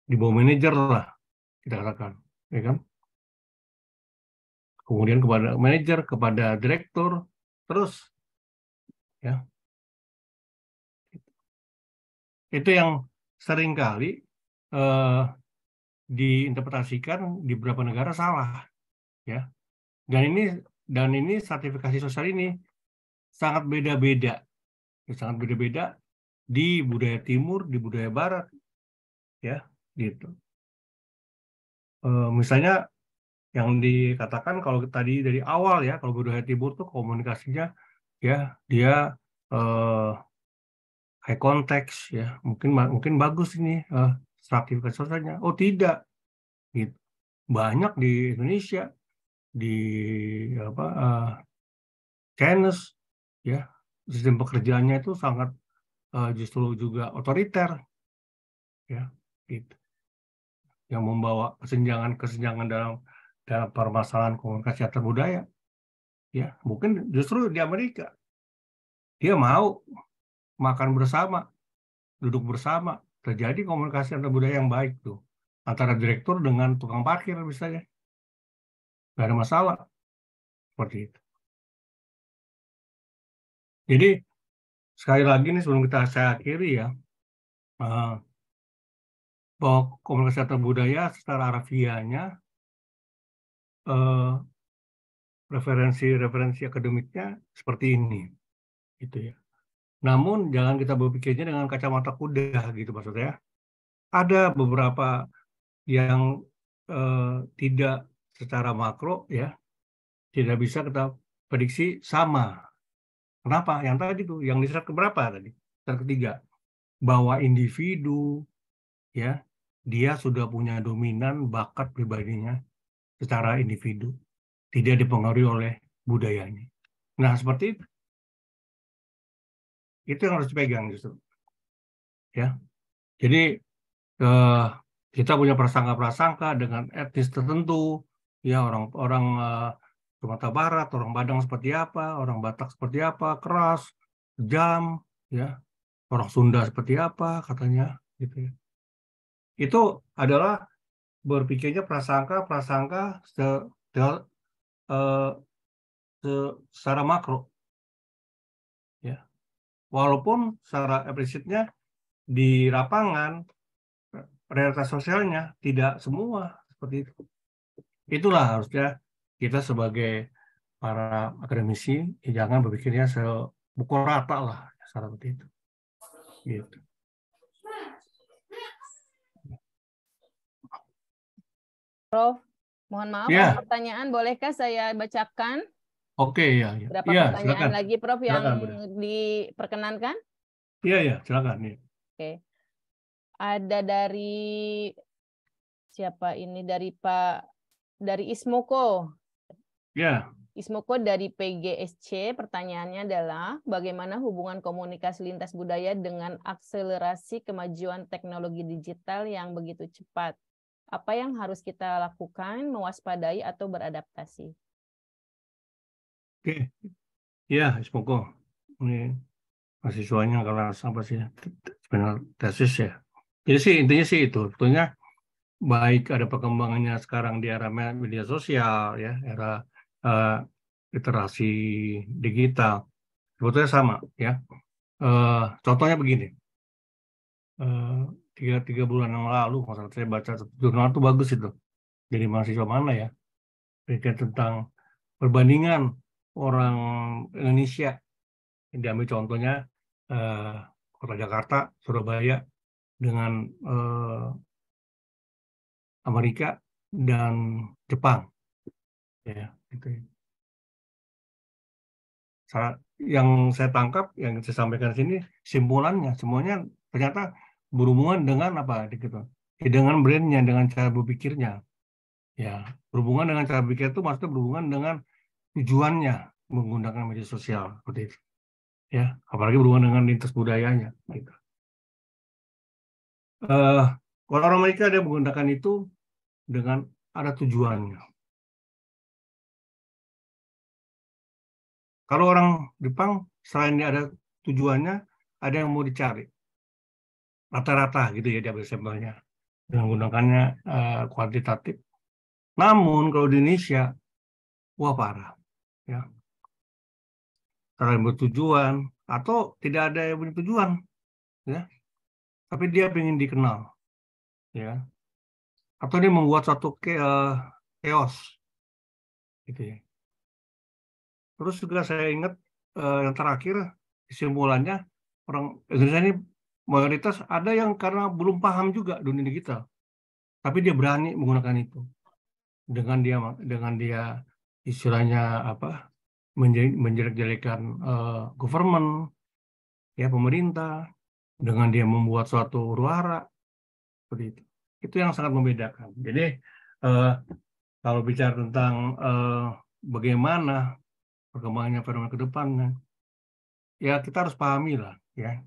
di bawah manajer lah kita katakan, ya kan. Kemudian kepada manajer, kepada direktur, terus, ya. Itu yang seringkali diinterpretasikan di beberapa negara salah, ya. Dan ini sertifikasi sosial ini sangat beda-beda di budaya timur, di budaya barat, ya, gitu. Misalnya yang dikatakan kalau tadi dari awal ya, kalau budaya timur tuh komunikasinya ya dia high context ya, mungkin bagus ini stratifikasi sosialnya. Oh tidak, gitu. Banyak di Indonesia di Chinese ya, sistem pekerjaannya itu sangat justru juga otoriter ya, gitu. Yang membawa kesenjangan dalam permasalahan komunikasi antar budaya ya, mungkin justru di Amerika dia mau makan bersama, duduk bersama, terjadi komunikasi antar budaya yang baik tuh antara direktur dengan tukang parkir misalnya, nggak ada masalah seperti itu. Jadi sekali lagi nih sebelum saya akhiri ya, bahwa komunikasi antar budaya secara harafiahnya referensi akademiknya seperti ini, gitu ya. Namun jangan kita berpikirnya dengan kacamata kuda, gitu maksudnya. Ada beberapa yang tidak secara makro ya, tidak bisa kita prediksi sama. Kenapa? Yang tadi tuh, yang di slide keberapa tadi? Slide ketiga, bahwa individu ya dia sudah punya dominan bakat pribadinya secara individu, tidak dipengaruhi oleh budayanya. Nah, seperti itu. Itu yang harus dipegang justru. Ya. Jadi kita punya prasangka-prasangka dengan etnis tertentu, ya orang Sumatera Barat, orang Padang seperti apa, orang Batak seperti apa, keras, kejam, ya. Orang Sunda seperti apa katanya, gitu ya. Itu adalah berpikirnya prasangka secara makro, ya. Walaupun secara implisitnya di lapangan realitas sosialnya tidak semua seperti itu. Itulah harusnya kita sebagai para akademisi jangan berpikirnya sepukul rata lah seperti itu. Gitu. Prof, mohon maaf, Ya. ada pertanyaan, bolehkah saya bacakan? Oke, ya. Berapa Ya, pertanyaan silakan. lagi, Prof, yang Silakan, diperkenankan? Iya, silakan. Ya. Oke. Ada dari siapa ini? Dari Ismoko. Ya. Ismoko dari PGSC, pertanyaannya adalah bagaimana hubungan komunikasi lintas budaya dengan akselerasi kemajuan teknologi digital yang begitu cepat? Apa yang harus kita lakukan, mewaspadai atau beradaptasi? Oke. Ya, Ismoko. Ini mahasiswanya kalau apa sih? Sebenarnya tesis ya. Jadi sih intinya sih itu. Sebetulnya baik ada perkembangannya sekarang di era media sosial ya, era literasi digital, sebetulnya sama ya. Contohnya begini, 3 bulan yang lalu masalah saya baca jurnal itu bagus itu, jadi mahasiswa mana ya, berkaitan tentang perbandingan orang Indonesia, diambil contohnya kota Jakarta, Surabaya dengan Amerika dan Jepang, ya gitu. Yang saya tangkap, yang saya sampaikan di sini, simpulannya semuanya ternyata berhubungan dengan apa, gitu, dengan brandnya, dengan cara berpikirnya, ya berhubungan dengan cara berpikir itu maksudnya berhubungan dengan tujuannya menggunakan media sosial seperti itu, ya apalagi berhubungan dengan lintas budayanya, gitu. Orang Amerika dia menggunakan itu dengan ada tujuannya. Kalau orang Jepang, selain dia ada tujuannya, ada yang mau dicari. Rata-rata gitu ya, dia ambil sampelnya. Dengan menggunakannya kuantitatif. Namun kalau di Indonesia, wah parah. Ya. Karena yang bertujuan, atau tidak ada yang punya tujuan. Ya. Tapi dia ingin dikenal. Ya. Atau dia membuat suatu chaos. Gitu ya. Terus juga saya ingat yang terakhir, kesimpulannya, orang Indonesia ini mayoritas ada yang karena belum paham juga dunia digital, tapi dia berani menggunakan itu dengan dia istilahnya apa, menjelek-jelekan government, ya pemerintah, dengan dia membuat suatu huru-hara seperti itu yang sangat membedakan. Jadi kalau bicara tentang bagaimana perkembangannya fenomena ke depannya, ya kita harus pahami lah ya.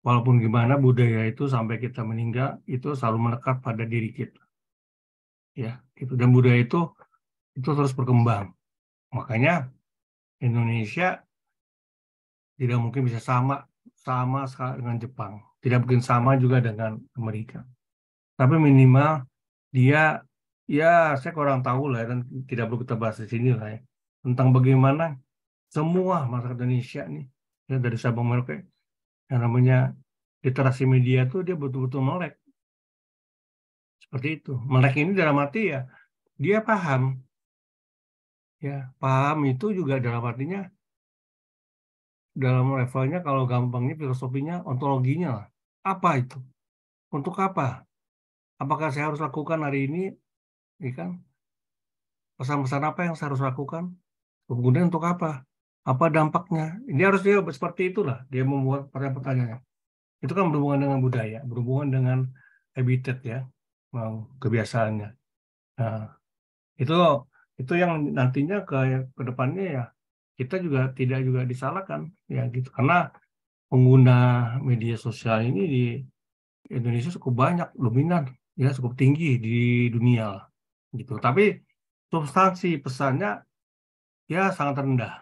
Walaupun gimana budaya itu sampai kita meninggal itu selalu melekat pada diri kita. Ya, gitu. Dan budaya itu terus berkembang. Makanya Indonesia tidak mungkin bisa sama dengan Jepang, tidak mungkin sama juga dengan Amerika. Tapi minimal dia, ya saya kurang tahu lah, dan tidak perlu kita bahas di sini lah ya, tentang bagaimana semua masyarakat Indonesia nih, ya, dari Sabang Merauke, yang namanya literasi media tuh dia betul-betul melek. Seperti itu. Melek ini dalam arti ya, dia paham. Ya, paham itu juga dalam artinya, dalam levelnya kalau gampangnya filosofinya, ontologinya lah. Apa itu? Untuk apa? Apakah saya harus lakukan hari ini? Ya kan? Pesan-pesan apa yang saya harus lakukan? Kemudian untuk apa? Apa dampaknya? Ini harus dia seperti itulah. Dia membuat pertanyaan-pertanyaannya. Itu kan berhubungan dengan budaya, berhubungan dengan habitat ya, kebiasaannya. Nah, itu yang nantinya ke depannya ya kita juga tidak juga disalahkan ya gitu, karena pengguna media sosial ini di Indonesia cukup banyak, dominan ya, cukup tinggi di dunia gitu. Tapi substansi pesannya ya sangat rendah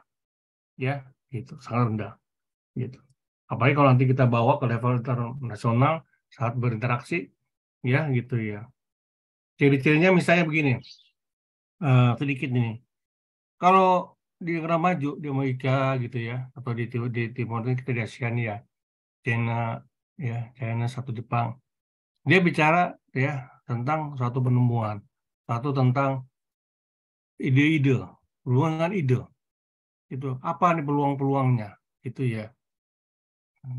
ya gitu, sangat rendah gitu. Apalagi kalau nanti kita bawa ke level internasional saat berinteraksi ya gitu ya. Ciri-cirinya misalnya begini, sedikit nih. Kalau di negara maju di Amerika gitu ya, atau di Timur Tengah, kita di ASEAN ya, China satu Jepang, dia bicara ya tentang suatu penemuan, satu tentang ide-ide, peluang dengan ide, itu apa nih peluang-peluangnya, itu ya,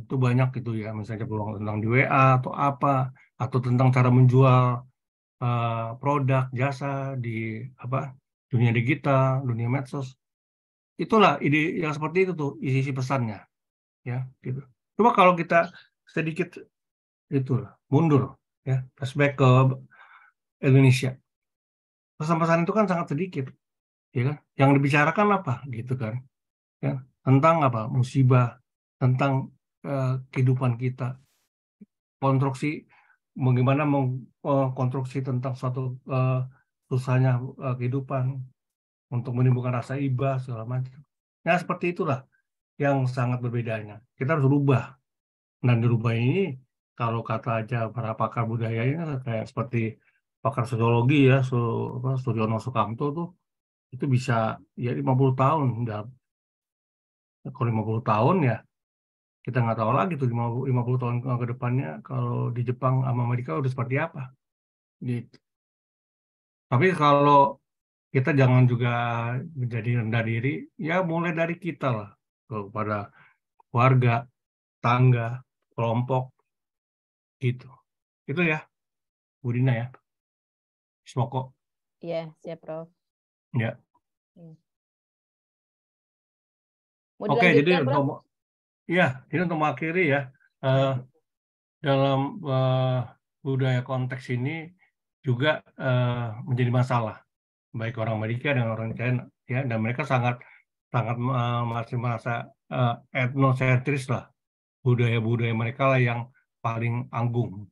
itu banyak itu ya, misalnya peluang tentang di WA atau apa, atau tentang cara menjual produk jasa di dunia digital, dunia medsos. Itulah ide yang seperti itu tuh isi pesannya ya gitu. Coba kalau kita sedikit itulah mundur ya, flashback ke Indonesia, pesan-pesan itu kan sangat sedikit ya kan, yang dibicarakan apa gitu kan ya, tentang apa musibah, tentang kehidupan kita, konstruksi bagaimana mengkonstruksi tentang suatu susahnya kehidupan untuk menimbulkan rasa iba segala macam. Nah seperti itulah yang sangat berbedanya. Kita harus berubah. Dan dirubah ini kalau kata aja para pakar budaya ini kayak seperti pakar sosiologi ya, Suryono Sukamto tuh itu bisa ya 50 tahun. Kalau 50 tahun ya kita nggak tahu lagi tuh 50 tahun ke depannya kalau di Jepang sama Amerika udah seperti apa. Gitu. Tapi kalau kita jangan juga menjadi rendah diri, ya mulai dari kita lah kepada warga, tangga, kelompok, gitu. Itu ya, Bu Dina ya. Semoko. Iya, siap, Prof. Ya. Mau Oke, jadi dilanjutkan, Prof? ini untuk mengakhiri ya, dalam budaya konteks ini juga menjadi masalah, baik orang Amerika dan orang China, ya, dan mereka sangat masih merasa etnosentris lah, budaya-budaya mereka lah yang paling anggung,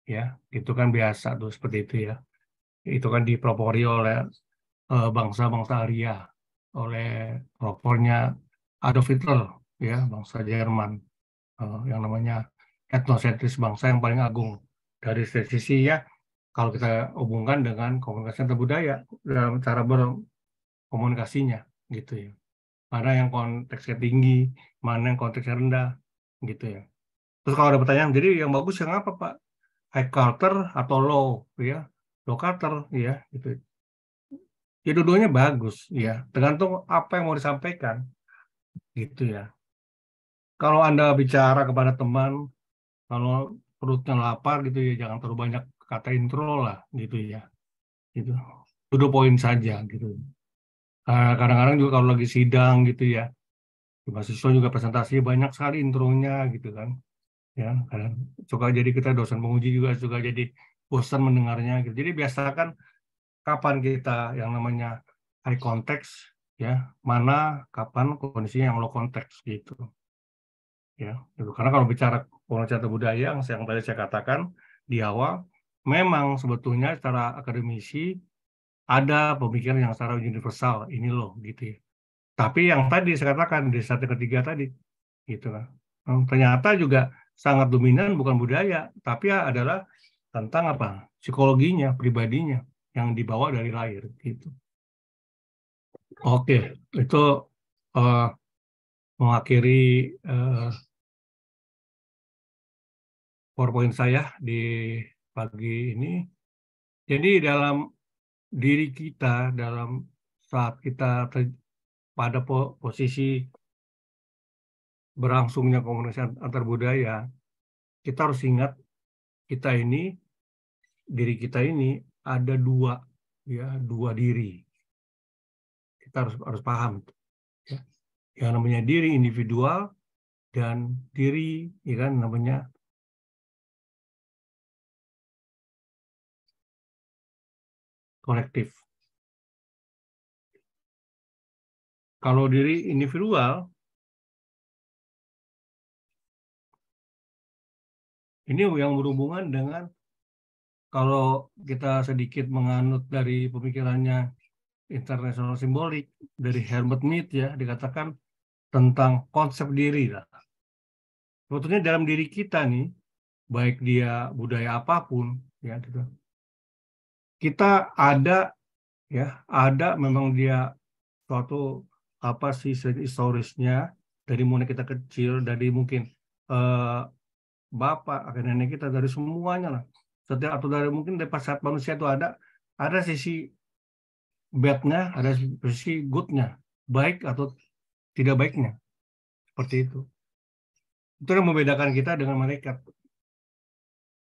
ya, itu kan biasa tuh seperti itu ya, itu kan dipelopori oleh bangsa-bangsa Arya, oleh pelopornya Adolf Hitler, ya, bangsa Jerman, yang namanya etnosentris, bangsa yang paling agung. Dari sisi ya, kalau kita hubungkan dengan komunikasi antar budaya dalam cara berkomunikasinya, gitu ya. Mana yang konteksnya tinggi, mana yang konteksnya rendah, gitu ya. Terus kalau ada pertanyaan, jadi yang bagus yang apa, Pak? High culture atau low, ya? Low culture, ya, gitu. Ya dua-duanya bagus, ya. Tergantung apa yang mau disampaikan, gitu ya. Kalau Anda bicara kepada teman, kalau perutnya lapar gitu ya, jangan terlalu banyak kata intro lah, gitu ya. Gitu. To the point saja, gitu. Kadang-kadang juga kalau lagi sidang gitu ya, di mahasiswa juga presentasi banyak sekali intronya gitu kan. Ya, kadang suka jadi kita dosen penguji juga suka jadi bosan mendengarnya gitu. Jadi biasakan kapan kita yang namanya high context ya, mana kapan kondisinya yang low context gitu. Ya, gitu. Karena kalau bicara komunikasi budaya yang tadi saya katakan di awal, memang sebetulnya secara akademisi ada pemikiran yang secara universal ini loh gitu ya. Tapi yang tadi saya katakan di strategi ketiga tadi gitu kan. Ternyata juga sangat dominan bukan budaya, tapi adalah tentang apa? Psikologinya, pribadinya yang dibawa dari lahir gitu. Oke, itu mengakhiri PowerPoint saya di pagi ini. Jadi dalam diri kita, dalam saat kita pada posisi berlangsungnya komunikasi antar budaya, kita harus ingat diri kita ini ada dua, ya, dua diri. Kita harus paham, ya. Yang namanya diri individual dan diri, ya kan, namanya kolektif. Kalau diri individual, ini yang berhubungan dengan kalau kita sedikit menganut dari pemikirannya international simbolik dari Herbert Mead, ya, dikatakan tentang konsep diri lah. Sebetulnya dalam diri kita nih, baik dia budaya apapun, ya gitu, kita ada, ya, ada memang dia suatu apa sih historisnya dari mulai kita kecil, dari mungkin bapak, kakek nenek kita, dari semuanya lah. Setiap atau dari mungkin dari saat manusia itu ada sisi bad-nya, ada sisi good-nya, baik atau tidak baiknya, seperti itu. Itu yang membedakan kita dengan malaikat.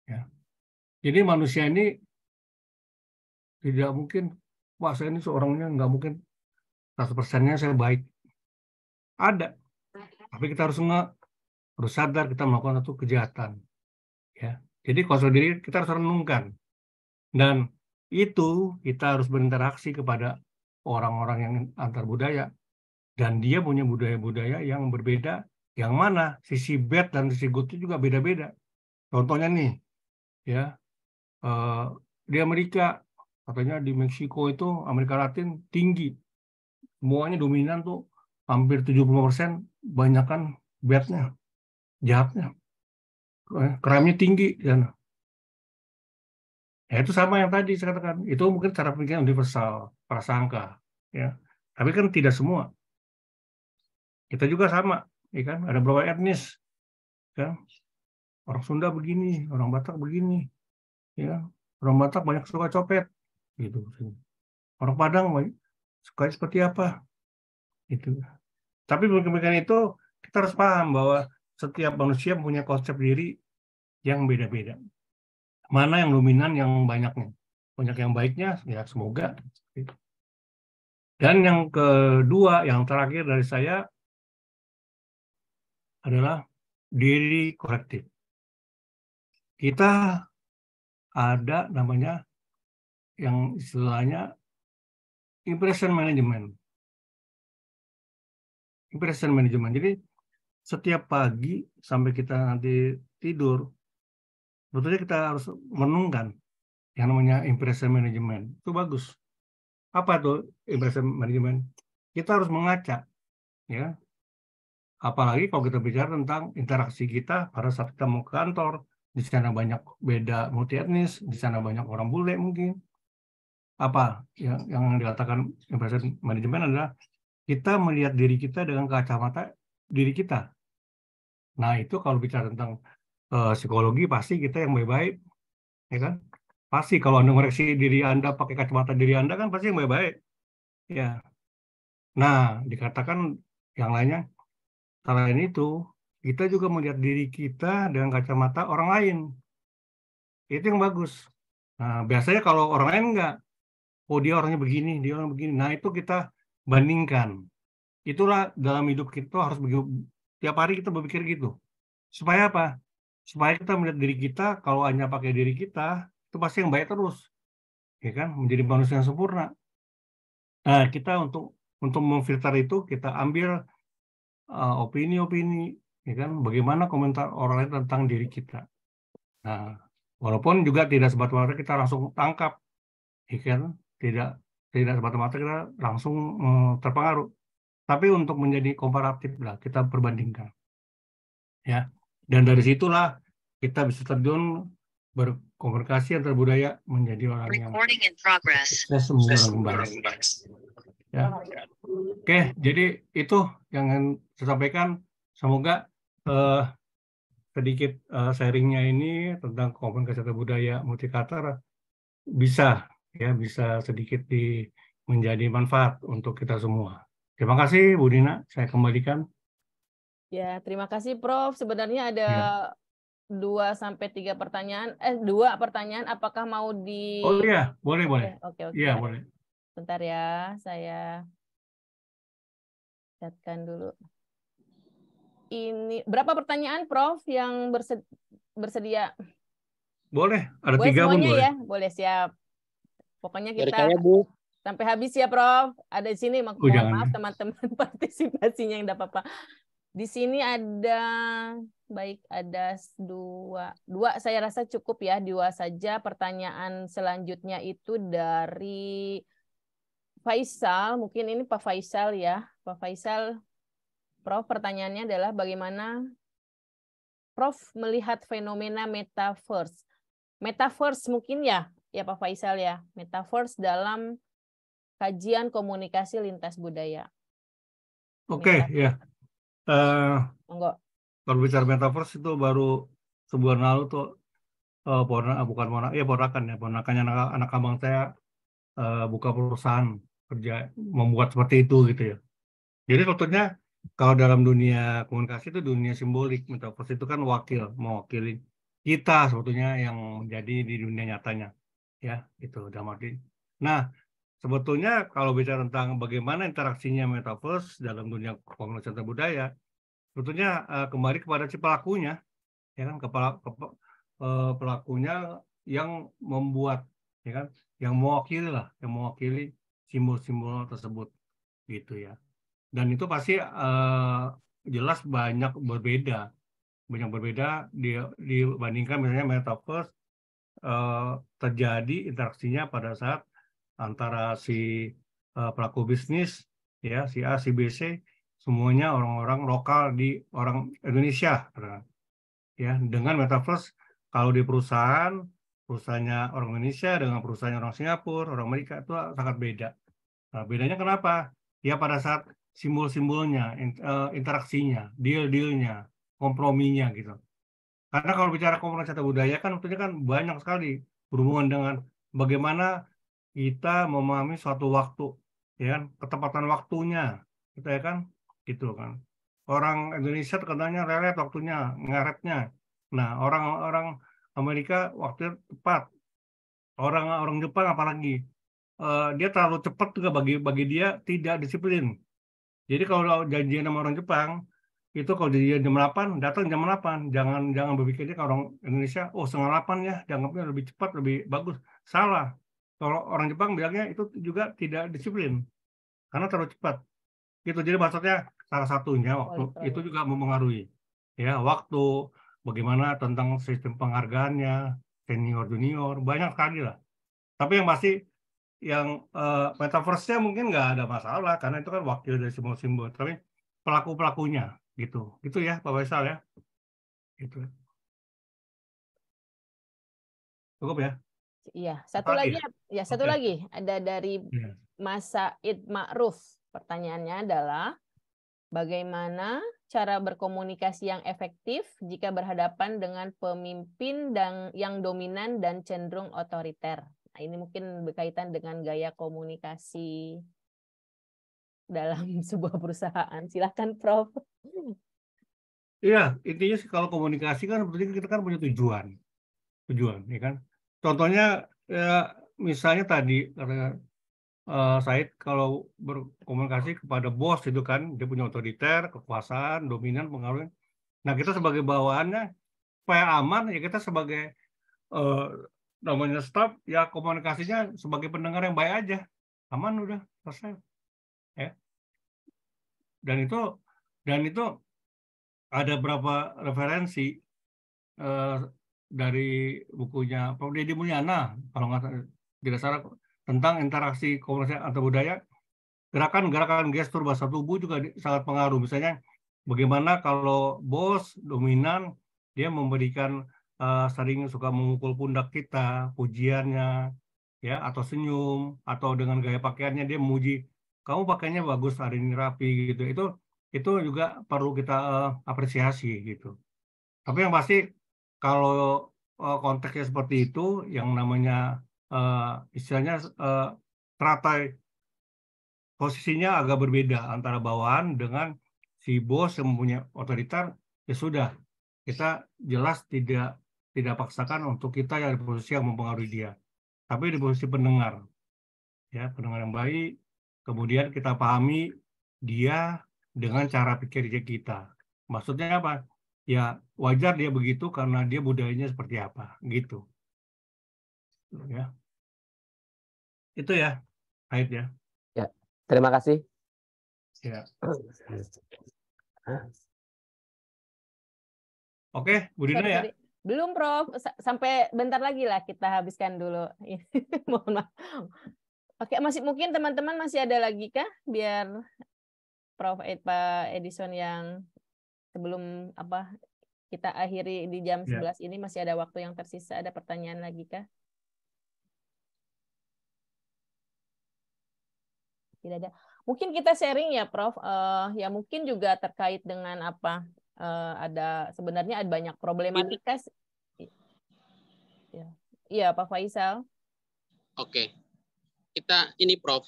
Ya. Jadi manusia ini tidak mungkin, wah saya ini seorangnya nggak mungkin 100%-nya saya baik. Ada, tapi kita harus sadar kita melakukan satu kejahatan. Ya. Jadi kalau diri kita harus renungkan. Dan itu kita harus berinteraksi kepada orang-orang yang antar budaya. Dan dia punya budaya-budaya yang berbeda, yang mana sisi bad dan sisi good itu juga beda-beda. Contohnya nih, ya, di Amerika, katanya di Meksiko itu, Amerika Latin tinggi. Semuanya dominan tuh, hampir 70% banyakkan bad-nya, jahatnya. Crime-nya tinggi. Dan ya itu sama yang tadi saya katakan. Itu mungkin cara pikir universal, prasangka. Ya. Tapi kan tidak semua. Kita juga sama. Ya kan? Ada beberapa etnis. Ya. Orang Sunda begini, orang Batak begini. Ya. Orang Batak banyak suka copet. Gitu. Orang Padang suka seperti apa. Gitu. Tapi bukan itu, kita harus paham bahwa setiap manusia punya konsep diri yang beda-beda. Mana yang dominan, yang banyaknya. Banyak yang baiknya, ya semoga. Dan yang kedua, yang terakhir dari saya adalah diri kolektif. Kita ada namanya yang istilahnya impression management. Impression management. Jadi setiap pagi sampai kita nanti tidur, sebetulnya kita harus menungkan yang namanya impression management. Itu bagus. Apa tuh impression management? Kita harus mengaca, ya. Apalagi kalau kita bicara tentang interaksi kita pada saat kita mau ke kantor, di sana banyak beda multi etnis, di sana banyak orang bule mungkin. Apa yang dikatakan impression management adalah kita melihat diri kita dengan kacamata diri kita. Nah itu kalau bicara tentang psikologi pasti kita yang baik-baik, ya kan? Pasti kalau Anda mengoreksi diri Anda pakai kacamata diri Anda kan pasti yang baik-baik. Ya. Nah, dikatakan yang lainnya, selain itu, kita juga melihat diri kita dengan kacamata orang lain. Itu yang bagus. Nah, biasanya kalau orang lain enggak, oh dia orangnya begini, dia orang begini. Nah, itu kita bandingkan. Itulah dalam hidup kita harus tiap hari kita berpikir gitu. Supaya apa? Supaya kita melihat diri kita, kalau hanya pakai diri kita, itu pasti yang baik terus. Ya kan? Menjadi manusia yang sempurna. Nah, kita untuk memfilter itu, kita ambil opini-opini, ya kan? Bagaimana komentar orang lain tentang diri kita. Nah, walaupun juga tidak semata-mata kita langsung tangkap, ya kan? Tidak semata-mata kita langsung terpengaruh. Tapi untuk menjadi komparatif lah, kita perbandingkan. ya. Dan dari situlah kita bisa terjun berkomunikasi antar budaya menjadi orang yang sukses menjadi orang kembali. Ya. Oke, jadi itu yang ingin saya sampaikan. Semoga sedikit sharingnya ini tentang komunikasi antar budaya multikultural bisa sedikit menjadi manfaat untuk kita semua. Terima kasih Bu Dina, saya kembalikan. Ya, terima kasih Prof. Sebenarnya ada Ya. 2-3 pertanyaan. 2 pertanyaan. Apakah mau di? Oh iya, boleh. Oke. Iya, boleh. Bentar ya, saya catkan dulu. Ini berapa pertanyaan Prof yang bersedia? Boleh, ada Boleh 3 pun semuanya boleh. ya, boleh, siap. Pokoknya Dari kita saya, Bu. sampai habis ya Prof. Ada di sini, mohon jangan. maaf teman-teman partisipasinya yang tidak apa-apa. Di sini ada, baik, ada 2 saya rasa cukup ya, 2 saja. Pertanyaan selanjutnya itu dari Faisal, mungkin ini Pak Faisal ya. Pak Faisal, Prof, pertanyaannya adalah bagaimana Prof melihat fenomena metaverse. Metaverse mungkin ya Pak Faisal ya. Metaverse dalam kajian komunikasi lintas budaya. Oke, ya. Monggo. Kalau bicara metaverse itu baru sebulan lalu tuh ponakannya anak abang saya buka perusahaan kerja membuat seperti itu gitu ya. Jadi sebetulnya kalau dalam dunia komunikasi itu dunia simbolik, metaverse itu kan mewakili kita sebetulnya yang menjadi di dunia nyatanya, ya itu dalam arti. Nah, sebetulnya kalau bicara tentang bagaimana interaksinya metaverse dalam dunia komunikasi antar budaya, sebetulnya kembali kepada si pelakunya, ya kan, pelakunya yang membuat, ya kan, yang mewakili simbol-simbol tersebut, gitu ya. Dan itu pasti jelas banyak berbeda dibandingkan misalnya metaverse terjadi interaksinya pada saat antara si pelaku bisnis, ya, si A, si B, C, semuanya orang-orang lokal di orang Indonesia, ya. Dengan metaverse kalau di perusahaannya orang Indonesia dengan perusahaannya orang Singapura, orang Amerika itu sangat beda. Nah, bedanya kenapa? Ya pada saat simbol-simbolnya, interaksinya, deal-dealnya, komprominya gitu. Karena kalau bicara komunikasi antar budaya kan tentunya kan banyak sekali berhubungan dengan bagaimana kita memahami suatu waktu, ya kan, ketepatan waktunya, gitu ya kan, gitu kan. Orang Indonesia terkenalnya lelet waktunya, ngaretnya. Nah, orang Amerika waktunya tepat. Orang Jepang apalagi dia terlalu cepat juga bagi dia tidak disiplin. Jadi kalau janjian sama orang Jepang itu kalau janjian jam 8 datang jam 8, jangan berpikirnya kalau orang Indonesia 7:30 ya, dianggapnya lebih cepat, lebih bagus. Salah. Kalau orang Jepang bilangnya itu juga tidak disiplin karena terlalu cepat. Gitu. Jadi maksudnya salah satunya waktu itu juga mempengaruhi, ya, waktu, bagaimana tentang sistem penghargaannya, senior junior, banyak sekali lah. Tapi yang pasti yang metaverse-nya mungkin nggak ada masalah karena itu kan wakil dari simbol-simbol, tapi pelaku-pelakunya gitu ya Pak Faisal ya, gitu. Cukup ya? Iya, satu lagi ada dari Mas Said Ma'ruf. Pertanyaannya adalah bagaimana cara berkomunikasi yang efektif jika berhadapan dengan pemimpin yang dominan dan cenderung otoriter. Nah, ini mungkin berkaitan dengan gaya komunikasi dalam sebuah perusahaan. Silakan, Prof. Iya, intinya sih kalau komunikasi kan sebetulnya kita kan punya tujuan, ya kan. Contohnya ya, misalnya tadi karena Said kalau berkomunikasi kepada bos itu kan dia punya otoriter, kekuasaan, dominan, pengaruh. Nah kita sebagai bawahannya supaya aman ya kita sebagai namanya staff ya komunikasinya sebagai pendengar yang baik aja, aman udah selesai, ya. Dan itu ada berapa referensi dari bukunya Prof. Deddy Mulyana kalau tidak salah tentang interaksi komunikasi antar budaya, gerakan gestur bahasa tubuh juga sangat pengaruh. Misalnya bagaimana kalau bos dominan dia memberikan sering suka memukul pundak kita, pujiannya, ya, atau senyum, atau dengan gaya pakaiannya dia memuji, kamu pakainya bagus hari ini rapi gitu. Itu juga perlu kita apresiasi gitu. Tapi yang pasti kalau konteksnya seperti itu, yang namanya istilahnya teratai posisinya agak berbeda antara bawahan dengan si bos yang mempunyai otoriter, ya sudah, kita jelas tidak paksakan untuk kita yang di posisi yang mempengaruhi dia, tapi di posisi pendengar, ya, pendengar yang baik, kemudian kita pahami dia dengan cara pikir kita. Maksudnya apa? Ya wajar dia begitu karena dia budayanya seperti apa, gitu. Ya, itu ya, Aid ya. Ya, terima kasih. Ya. Oke, Bu Dina ya. Sorry. Belum, Prof. Sampai bentar lagi lah kita habiskan dulu. Mohon maaf. Oke, mungkin teman-teman masih ada lagi kah? Biar Prof. Pak Edison yang sebelum kita akhiri di jam 11 ini masih ada waktu yang tersisa. Ada pertanyaan lagi kah? Tidak ada. Mungkin kita sharing ya, Prof. Ya mungkin juga terkait dengan sebenarnya ada banyak problematika. Iya, Pak Faisal. Oke. Ini Prof,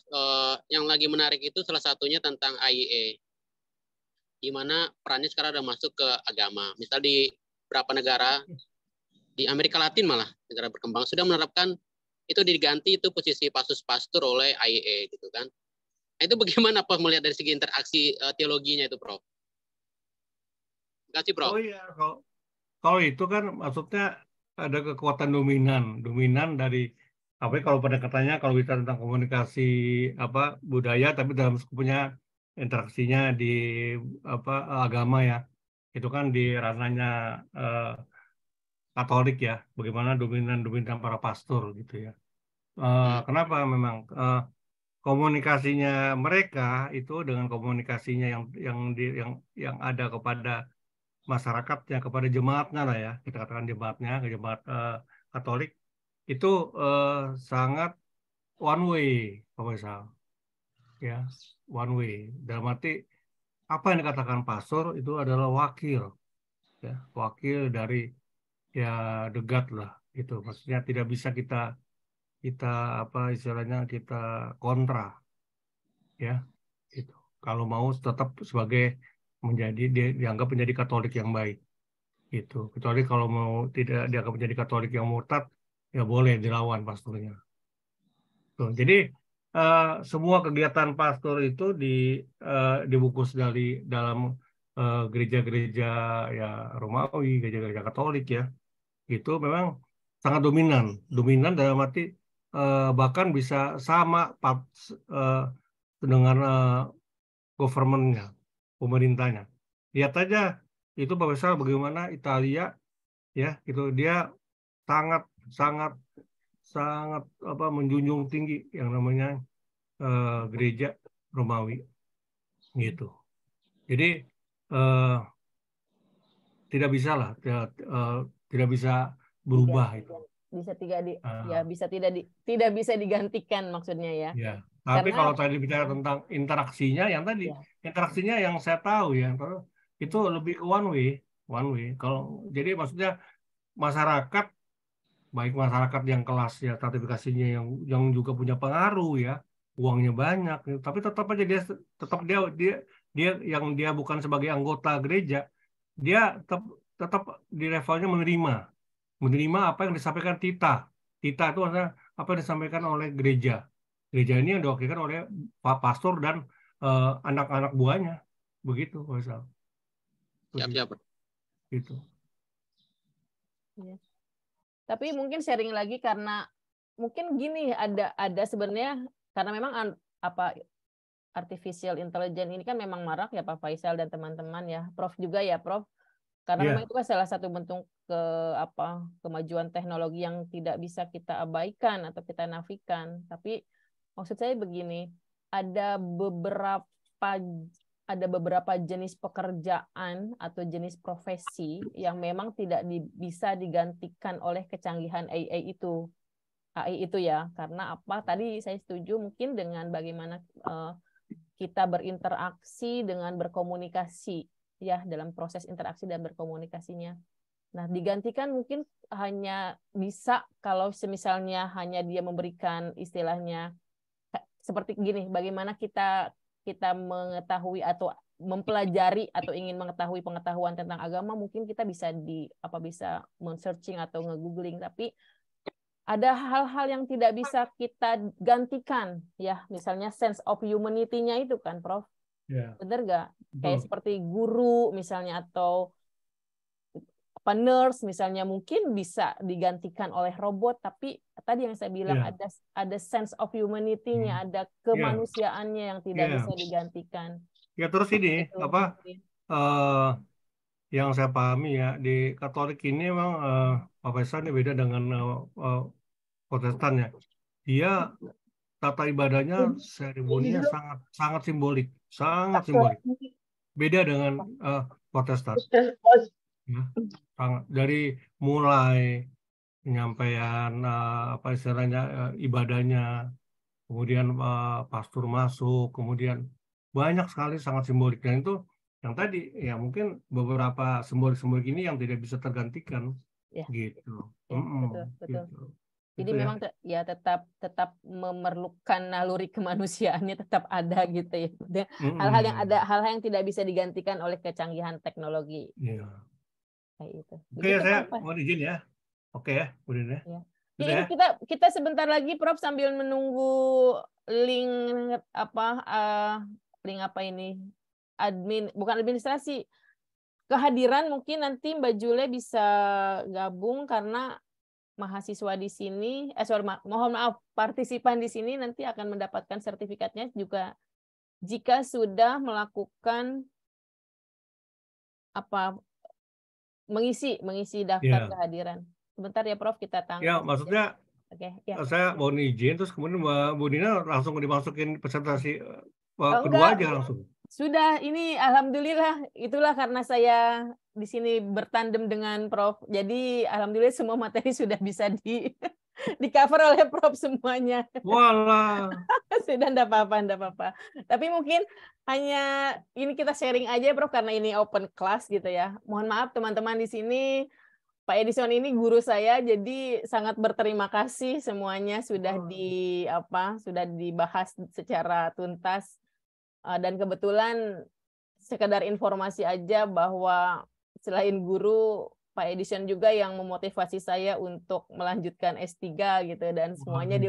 yang lagi menarik itu salah satunya tentang IEA. Di mana perannya sekarang udah masuk ke agama. Misal di beberapa negara, di Amerika Latin malah, negara berkembang, sudah menerapkan itu diganti itu posisi pasus pastor oleh IEA gitu kan. Nah, itu bagaimana Prof melihat dari segi interaksi teologinya itu, Prof? Terima kasih, Prof. Oh iya, kalau itu kan maksudnya ada kekuatan dominan dari kalau pendekatannya kalau bicara tentang komunikasi budaya, tapi dalam skupnya interaksinya di agama ya, itu kan di ranahnya Katolik ya, bagaimana dominan para pastor gitu ya. Kenapa memang komunikasinya mereka itu dengan komunikasinya yang ada kepada masyarakatnya, kepada jemaatnya lah ya, kita katakan jemaatnya, jemaat Katolik itu sangat one way, Pak Faisal, ya, one way. Dalam arti apa yang dikatakan pastor itu adalah wakil, ya, wakil dari ya the God lah, gitu. Maksudnya tidak bisa kita istilahnya kita kontra, ya, itu. Kalau mau tetap sebagai dianggap menjadi Katolik yang baik. Gitu. Kecuali kalau mau tidak dianggap menjadi Katolik yang murtad, ya boleh dilawan pastornya. Tuh, jadi semua kegiatan pastor itu dibungkus dalam gereja-gereja ya Romawi, gereja-gereja Katolik ya, itu memang sangat dominan dalam arti bahkan bisa sama dengan government-nya, pemerintahnya. Lihat aja itu Pak Faisal bagaimana Italia ya, itu dia sangat menjunjung tinggi yang namanya gereja Romawi gitu. Jadi tidak bisa lah, tidak bisa berubah itu. Tidak bisa digantikan maksudnya ya. Ya. Tapi kalau tadi bicara tentang interaksinya, interaksinya yang saya tahu ya, itu lebih ke one way. Kalau jadi maksudnya masyarakat, baik masyarakat yang kelas ya stratifikasinya yang juga punya pengaruh ya, uangnya banyak, tapi tetap aja dia yang dia bukan sebagai anggota gereja, dia tetap di levelnya menerima apa yang disampaikan Tita itu adalah apa yang disampaikan oleh gereja ini yang diwakilkan oleh Pak Pastor dan anak-anak buahnya, begitu Pak Faisal. Siap. Gitu. Ya. Tapi mungkin sharing lagi karena mungkin gini ada sebenarnya karena memang artificial intelligence ini kan memang marak ya Pak Faisal dan teman-teman ya, Prof juga ya Prof. Karena memang itu kan salah satu bentuk kemajuan teknologi yang tidak bisa kita abaikan atau kita nafikan. Tapi maksud saya begini, ada beberapa ada beberapa jenis pekerjaan atau jenis profesi yang memang tidak bisa digantikan oleh kecanggihan AI itu ya. Karena apa? Tadi saya setuju mungkin dengan bagaimana kita berinteraksi dengan berkomunikasi ya, dalam proses interaksi dan berkomunikasinya. Nah, digantikan mungkin hanya bisa kalau semisalnya hanya dia memberikan istilahnya seperti gini, bagaimana kita mengetahui atau mempelajari atau ingin mengetahui pengetahuan tentang agama, mungkin kita bisa bisa men-searching atau nge-googling, tapi ada hal-hal yang tidak bisa kita gantikan ya, misalnya sense of humanity-nya itu kan, Prof. Ya. Benar nggak? Kayak seperti guru misalnya, atau nurse misalnya, mungkin bisa digantikan oleh robot, tapi tadi yang saya bilang ada sense of humanity-nya, ada kemanusiaannya yang tidak bisa digantikan. Ya, terus ini yang saya pahami ya, di Katolik ini memang profesornya beda dengan Protestan ya. Dia tata ibadahnya, seremoninya sangat simbolik, beda dengan Protestan. Ya, dari mulai penyampaian ibadahnya, kemudian pastor masuk, kemudian banyak sekali sangat simbolik, dan itu yang tadi ya mungkin beberapa simbolik ini yang tidak bisa tergantikan gitu. Betul. Gitu. Jadi gitu memang ya tetap memerlukan naluri kemanusiaannya tetap ada gitu ya. Hal-hal yang tidak bisa digantikan oleh kecanggihan teknologi. Iya. Kayak itu. Oke, saya mau izin ya. Oke ya, udah ya. Ini kita sebentar lagi, Prof, sambil menunggu link ini, bukan administrasi, kehadiran, mungkin nanti Mbak Jule bisa gabung karena mahasiswa di sini, mohon maaf, partisipan di sini nanti akan mendapatkan sertifikatnya juga jika sudah melakukan mengisi daftar kehadiran. Sebentar ya, Prof, kita tanggung. Ya, maksudnya saya mau izin, terus kemudian Mbak Budina langsung dimasukin presentasi kedua aja langsung. Sudah, ini alhamdulillah, itulah karena saya di sini bertandem dengan Prof. Jadi alhamdulillah semua materi sudah bisa di cover oleh Prof semuanya. Walah. Sudah, enggak apa-apa. Tapi mungkin hanya ini kita sharing aja, Prof, karena ini open class gitu ya. Mohon maaf teman-teman di sini, Pak Edison ini guru saya, jadi sangat berterima kasih semuanya sudah dibahas secara tuntas. Dan kebetulan sekedar informasi aja bahwa selain guru, Pak Edison juga yang memotivasi saya untuk melanjutkan S3 gitu, dan semuanya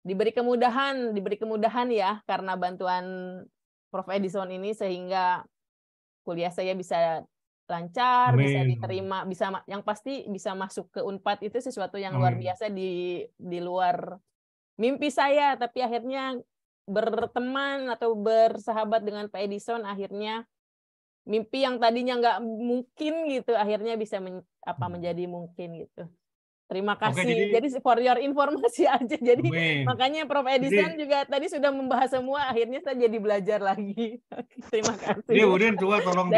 diberi kemudahan ya karena bantuan Prof Edison ini, sehingga kuliah saya bisa lancar, bisa diterima, yang pasti bisa masuk ke Unpad. Itu sesuatu yang luar biasa di luar mimpi saya, tapi akhirnya berteman atau bersahabat dengan Pak Edison, akhirnya mimpi yang tadinya nggak mungkin gitu akhirnya bisa menjadi mungkin gitu. Terima kasih. Jadi for your informasi aja. Jadi makanya Prof Edison juga tadi sudah membahas semua, akhirnya saya jadi belajar lagi. Terima kasih. Ini Udin coba tolong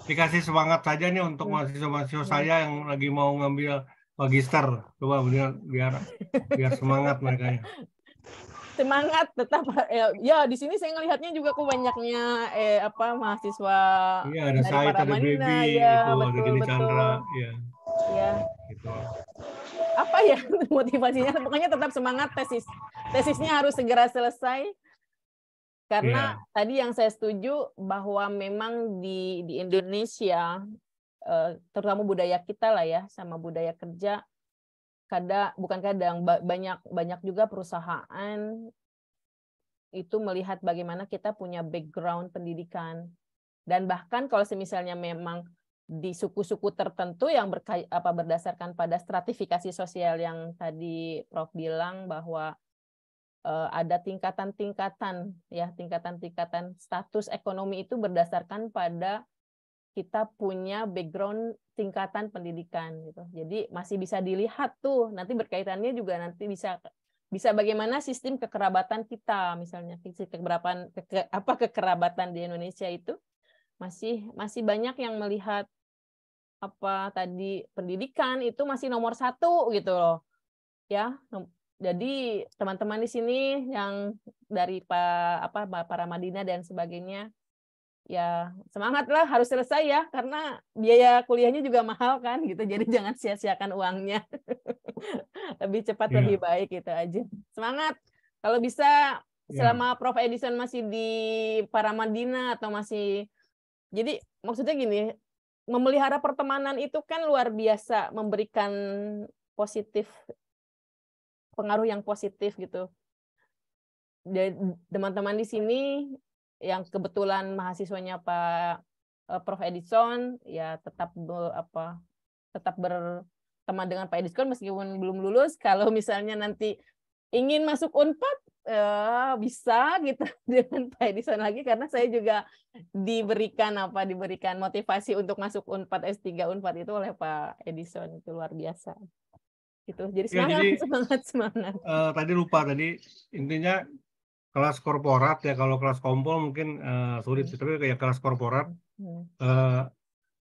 dikasih semangat saja nih untuk mahasiswa saya yang lagi mau ngambil magister. Coba biar semangat mereka. Semangat tetap ya, di sini saya ngelihatnya juga kok banyaknya mahasiswa ada dari Paramanina ya, betul. Ya. Gitu. Apa ya motivasinya? Pokoknya tetap semangat, tesisnya harus segera selesai. Karena tadi yang saya setuju bahwa memang di Indonesia, terutama budaya kita lah ya, sama budaya kerja, banyak juga perusahaan itu melihat bagaimana kita punya background pendidikan, dan bahkan kalau misalnya memang di suku-suku tertentu yang berdasarkan pada stratifikasi sosial yang tadi Prof bilang bahwa ada tingkatan-tingkatan status ekonomi itu berdasarkan pada kita punya background tingkatan pendidikan gitu. Jadi masih bisa dilihat tuh, nanti berkaitannya juga nanti bisa bisa bagaimana sistem kekerabatan kita, misalnya kekerabatan di Indonesia itu masih banyak yang melihat apa tadi pendidikan itu masih nomor 1 gitu loh, ya. Jadi teman-teman di sini yang dari para Madinah dan sebagainya, ya semangatlah, harus selesai ya, karena biaya kuliahnya juga mahal kan gitu, jadi jangan sia-siakan uangnya. Lebih cepat lebih baik gitu aja. Semangat. Kalau bisa selama Prof Edison masih di Paramadina atau masih, jadi maksudnya gini, memelihara pertemanan itu kan luar biasa, memberikan positif, pengaruh yang positif gitu. Dan teman-teman di sini yang kebetulan mahasiswanya Pak Prof Edison ya tetap berteman dengan Pak Edison meskipun belum lulus. Kalau misalnya nanti ingin masuk Unpad bisa gitu dengan Pak Edison lagi, karena saya juga diberikan motivasi untuk masuk Unpad S3 Unpad itu oleh Pak Edison, itu luar biasa. Gitu. Jadi semangat. Tadi lupa intinya kelas korporat ya, kalau kelas kompol mungkin sulit, tapi kayak kelas korporat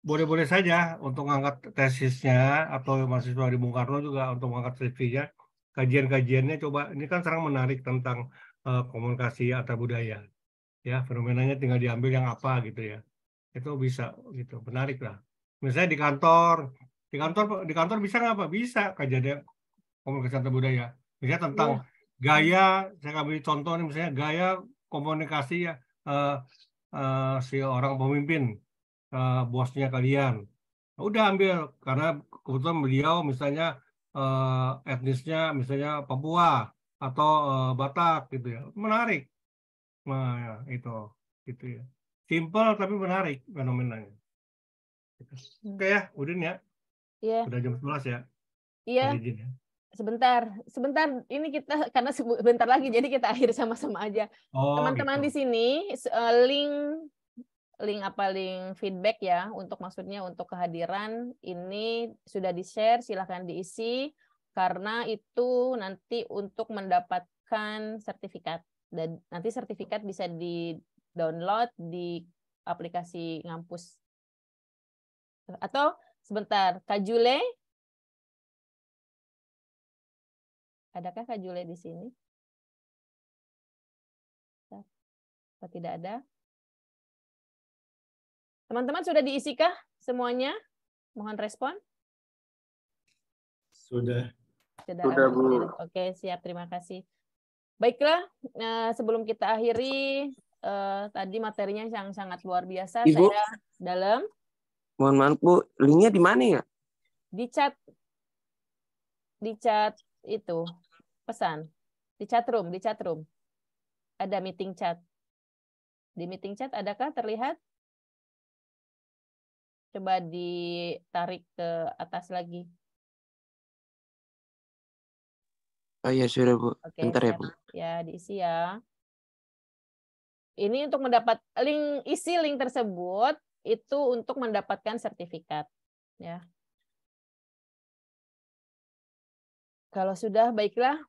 boleh-boleh saja untuk mengangkat tesisnya, atau mahasiswa di Bung Karno juga untuk mengangkat skripsinya, kajian-kajiannya coba, ini kan sekarang menarik tentang komunikasi antar budaya, ya fenomenanya tinggal diambil yang apa gitu ya, itu bisa gitu, menarik lah. Misalnya di kantor bisa nggak Pak? Bisa kajian komunikasi antar budaya, misalnya tentang gaya, saya ambil contoh nih, misalnya gaya komunikasi ya si orang pemimpin, bosnya kalian. Udah ambil, karena kebetulan beliau misalnya etnisnya misalnya Papua atau Batak gitu ya, menarik. Nah itu gitu ya, simple tapi menarik fenomenanya. Oke ya, Udin ya. Udah jam 11 ya. Iya. Sebentar, ini kita karena sebentar lagi, jadi kita akhir sama-sama aja. Teman-teman di sini link feedback ya, maksudnya untuk kehadiran ini sudah di-share, silahkan diisi, karena itu nanti untuk mendapatkan sertifikat, dan nanti sertifikat bisa di-download di aplikasi Ngampus. Atau sebentar, Kak Jule, adakah Kak Jule di sini? Atau tidak ada? Teman-teman sudah diisikah semuanya? Mohon respon. Sudah. Sudah, Bu. Oke, siap. Terima kasih. Baiklah, sebelum kita akhiri, tadi materinya yang sangat luar biasa. Ibu, saya dalam. Mohon maaf, Bu. Linknya di mana ya? Di chat itu. Pesan. Di chat room. Ada meeting chat. Di meeting chat adakah terlihat? Coba ditarik ke atas lagi. Oh iya, sudah Bu. Oke, bentar ya Bu. Ya, diisi ya. Ini untuk isi link tersebut itu untuk mendapatkan sertifikat. Ya. Kalau sudah, baiklah.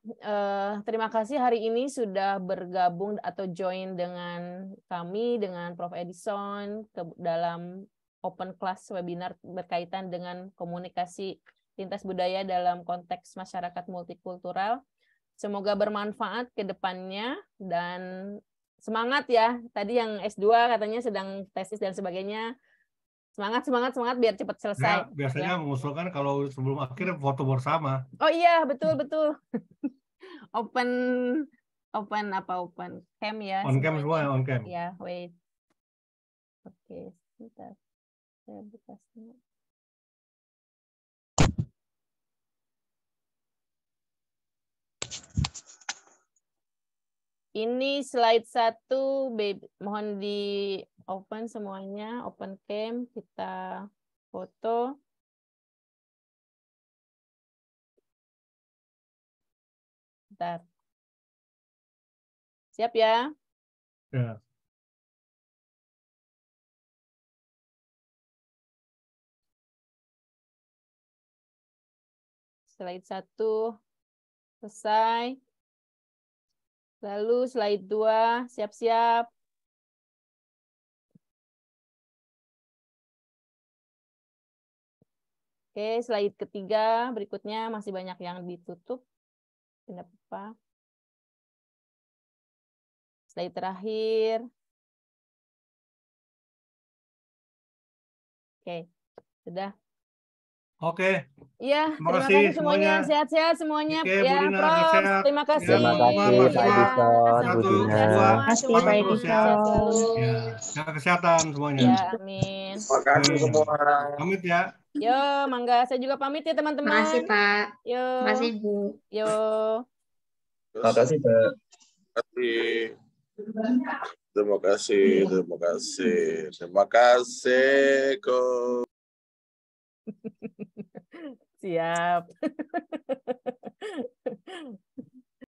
Terima kasih hari ini sudah bergabung atau join dengan kami, dengan Prof Edison dalam open class webinar berkaitan dengan komunikasi lintas budaya dalam konteks masyarakat multikultural. Semoga bermanfaat ke depannya dan semangat ya. Tadi yang S2 katanya sedang tesis dan sebagainya. Semangat biar cepat selesai. Ya, biasanya mengusulkan kalau sebelum akhir foto bersama. Oh iya, betul. open cam ya. On cam semua ya, on cam. Ya, wait. Oke, sebentar. Saya buka semua. Ini slide 1, mohon di open semuanya, open cam, kita foto. Bentar. Siap ya? Ya. Slide 1 selesai. Lalu slide 2, siap-siap. Oke, slide ketiga berikutnya masih banyak yang ditutup. Tidak apa-apa. Slide terakhir. Oke, sudah. Oke. Iya, Terima terima kasih kasih semuanya. Sehat-sehat semuanya. Oke, Ya, Bu Dina, Prof. sehat-sehat. Terima Ya, kasih. Terima kasih teman-teman, Pak mahasiswa. Edison, Bu Satu, Dina. dua, Makasih, semangat Pak terus ya. Sehat selalu. Ya, jaga kesehatan semuanya. Ya, amin. Makasih Oke. semua. Pamit ya. Yo, mangga. Saya juga pamit ya, teman-teman. Makasih, Pak. Yo. Makasih, Bu. Yo. Makasih, Pak. Terima kasih, terima kasih, terima kasih, Ko. Siap.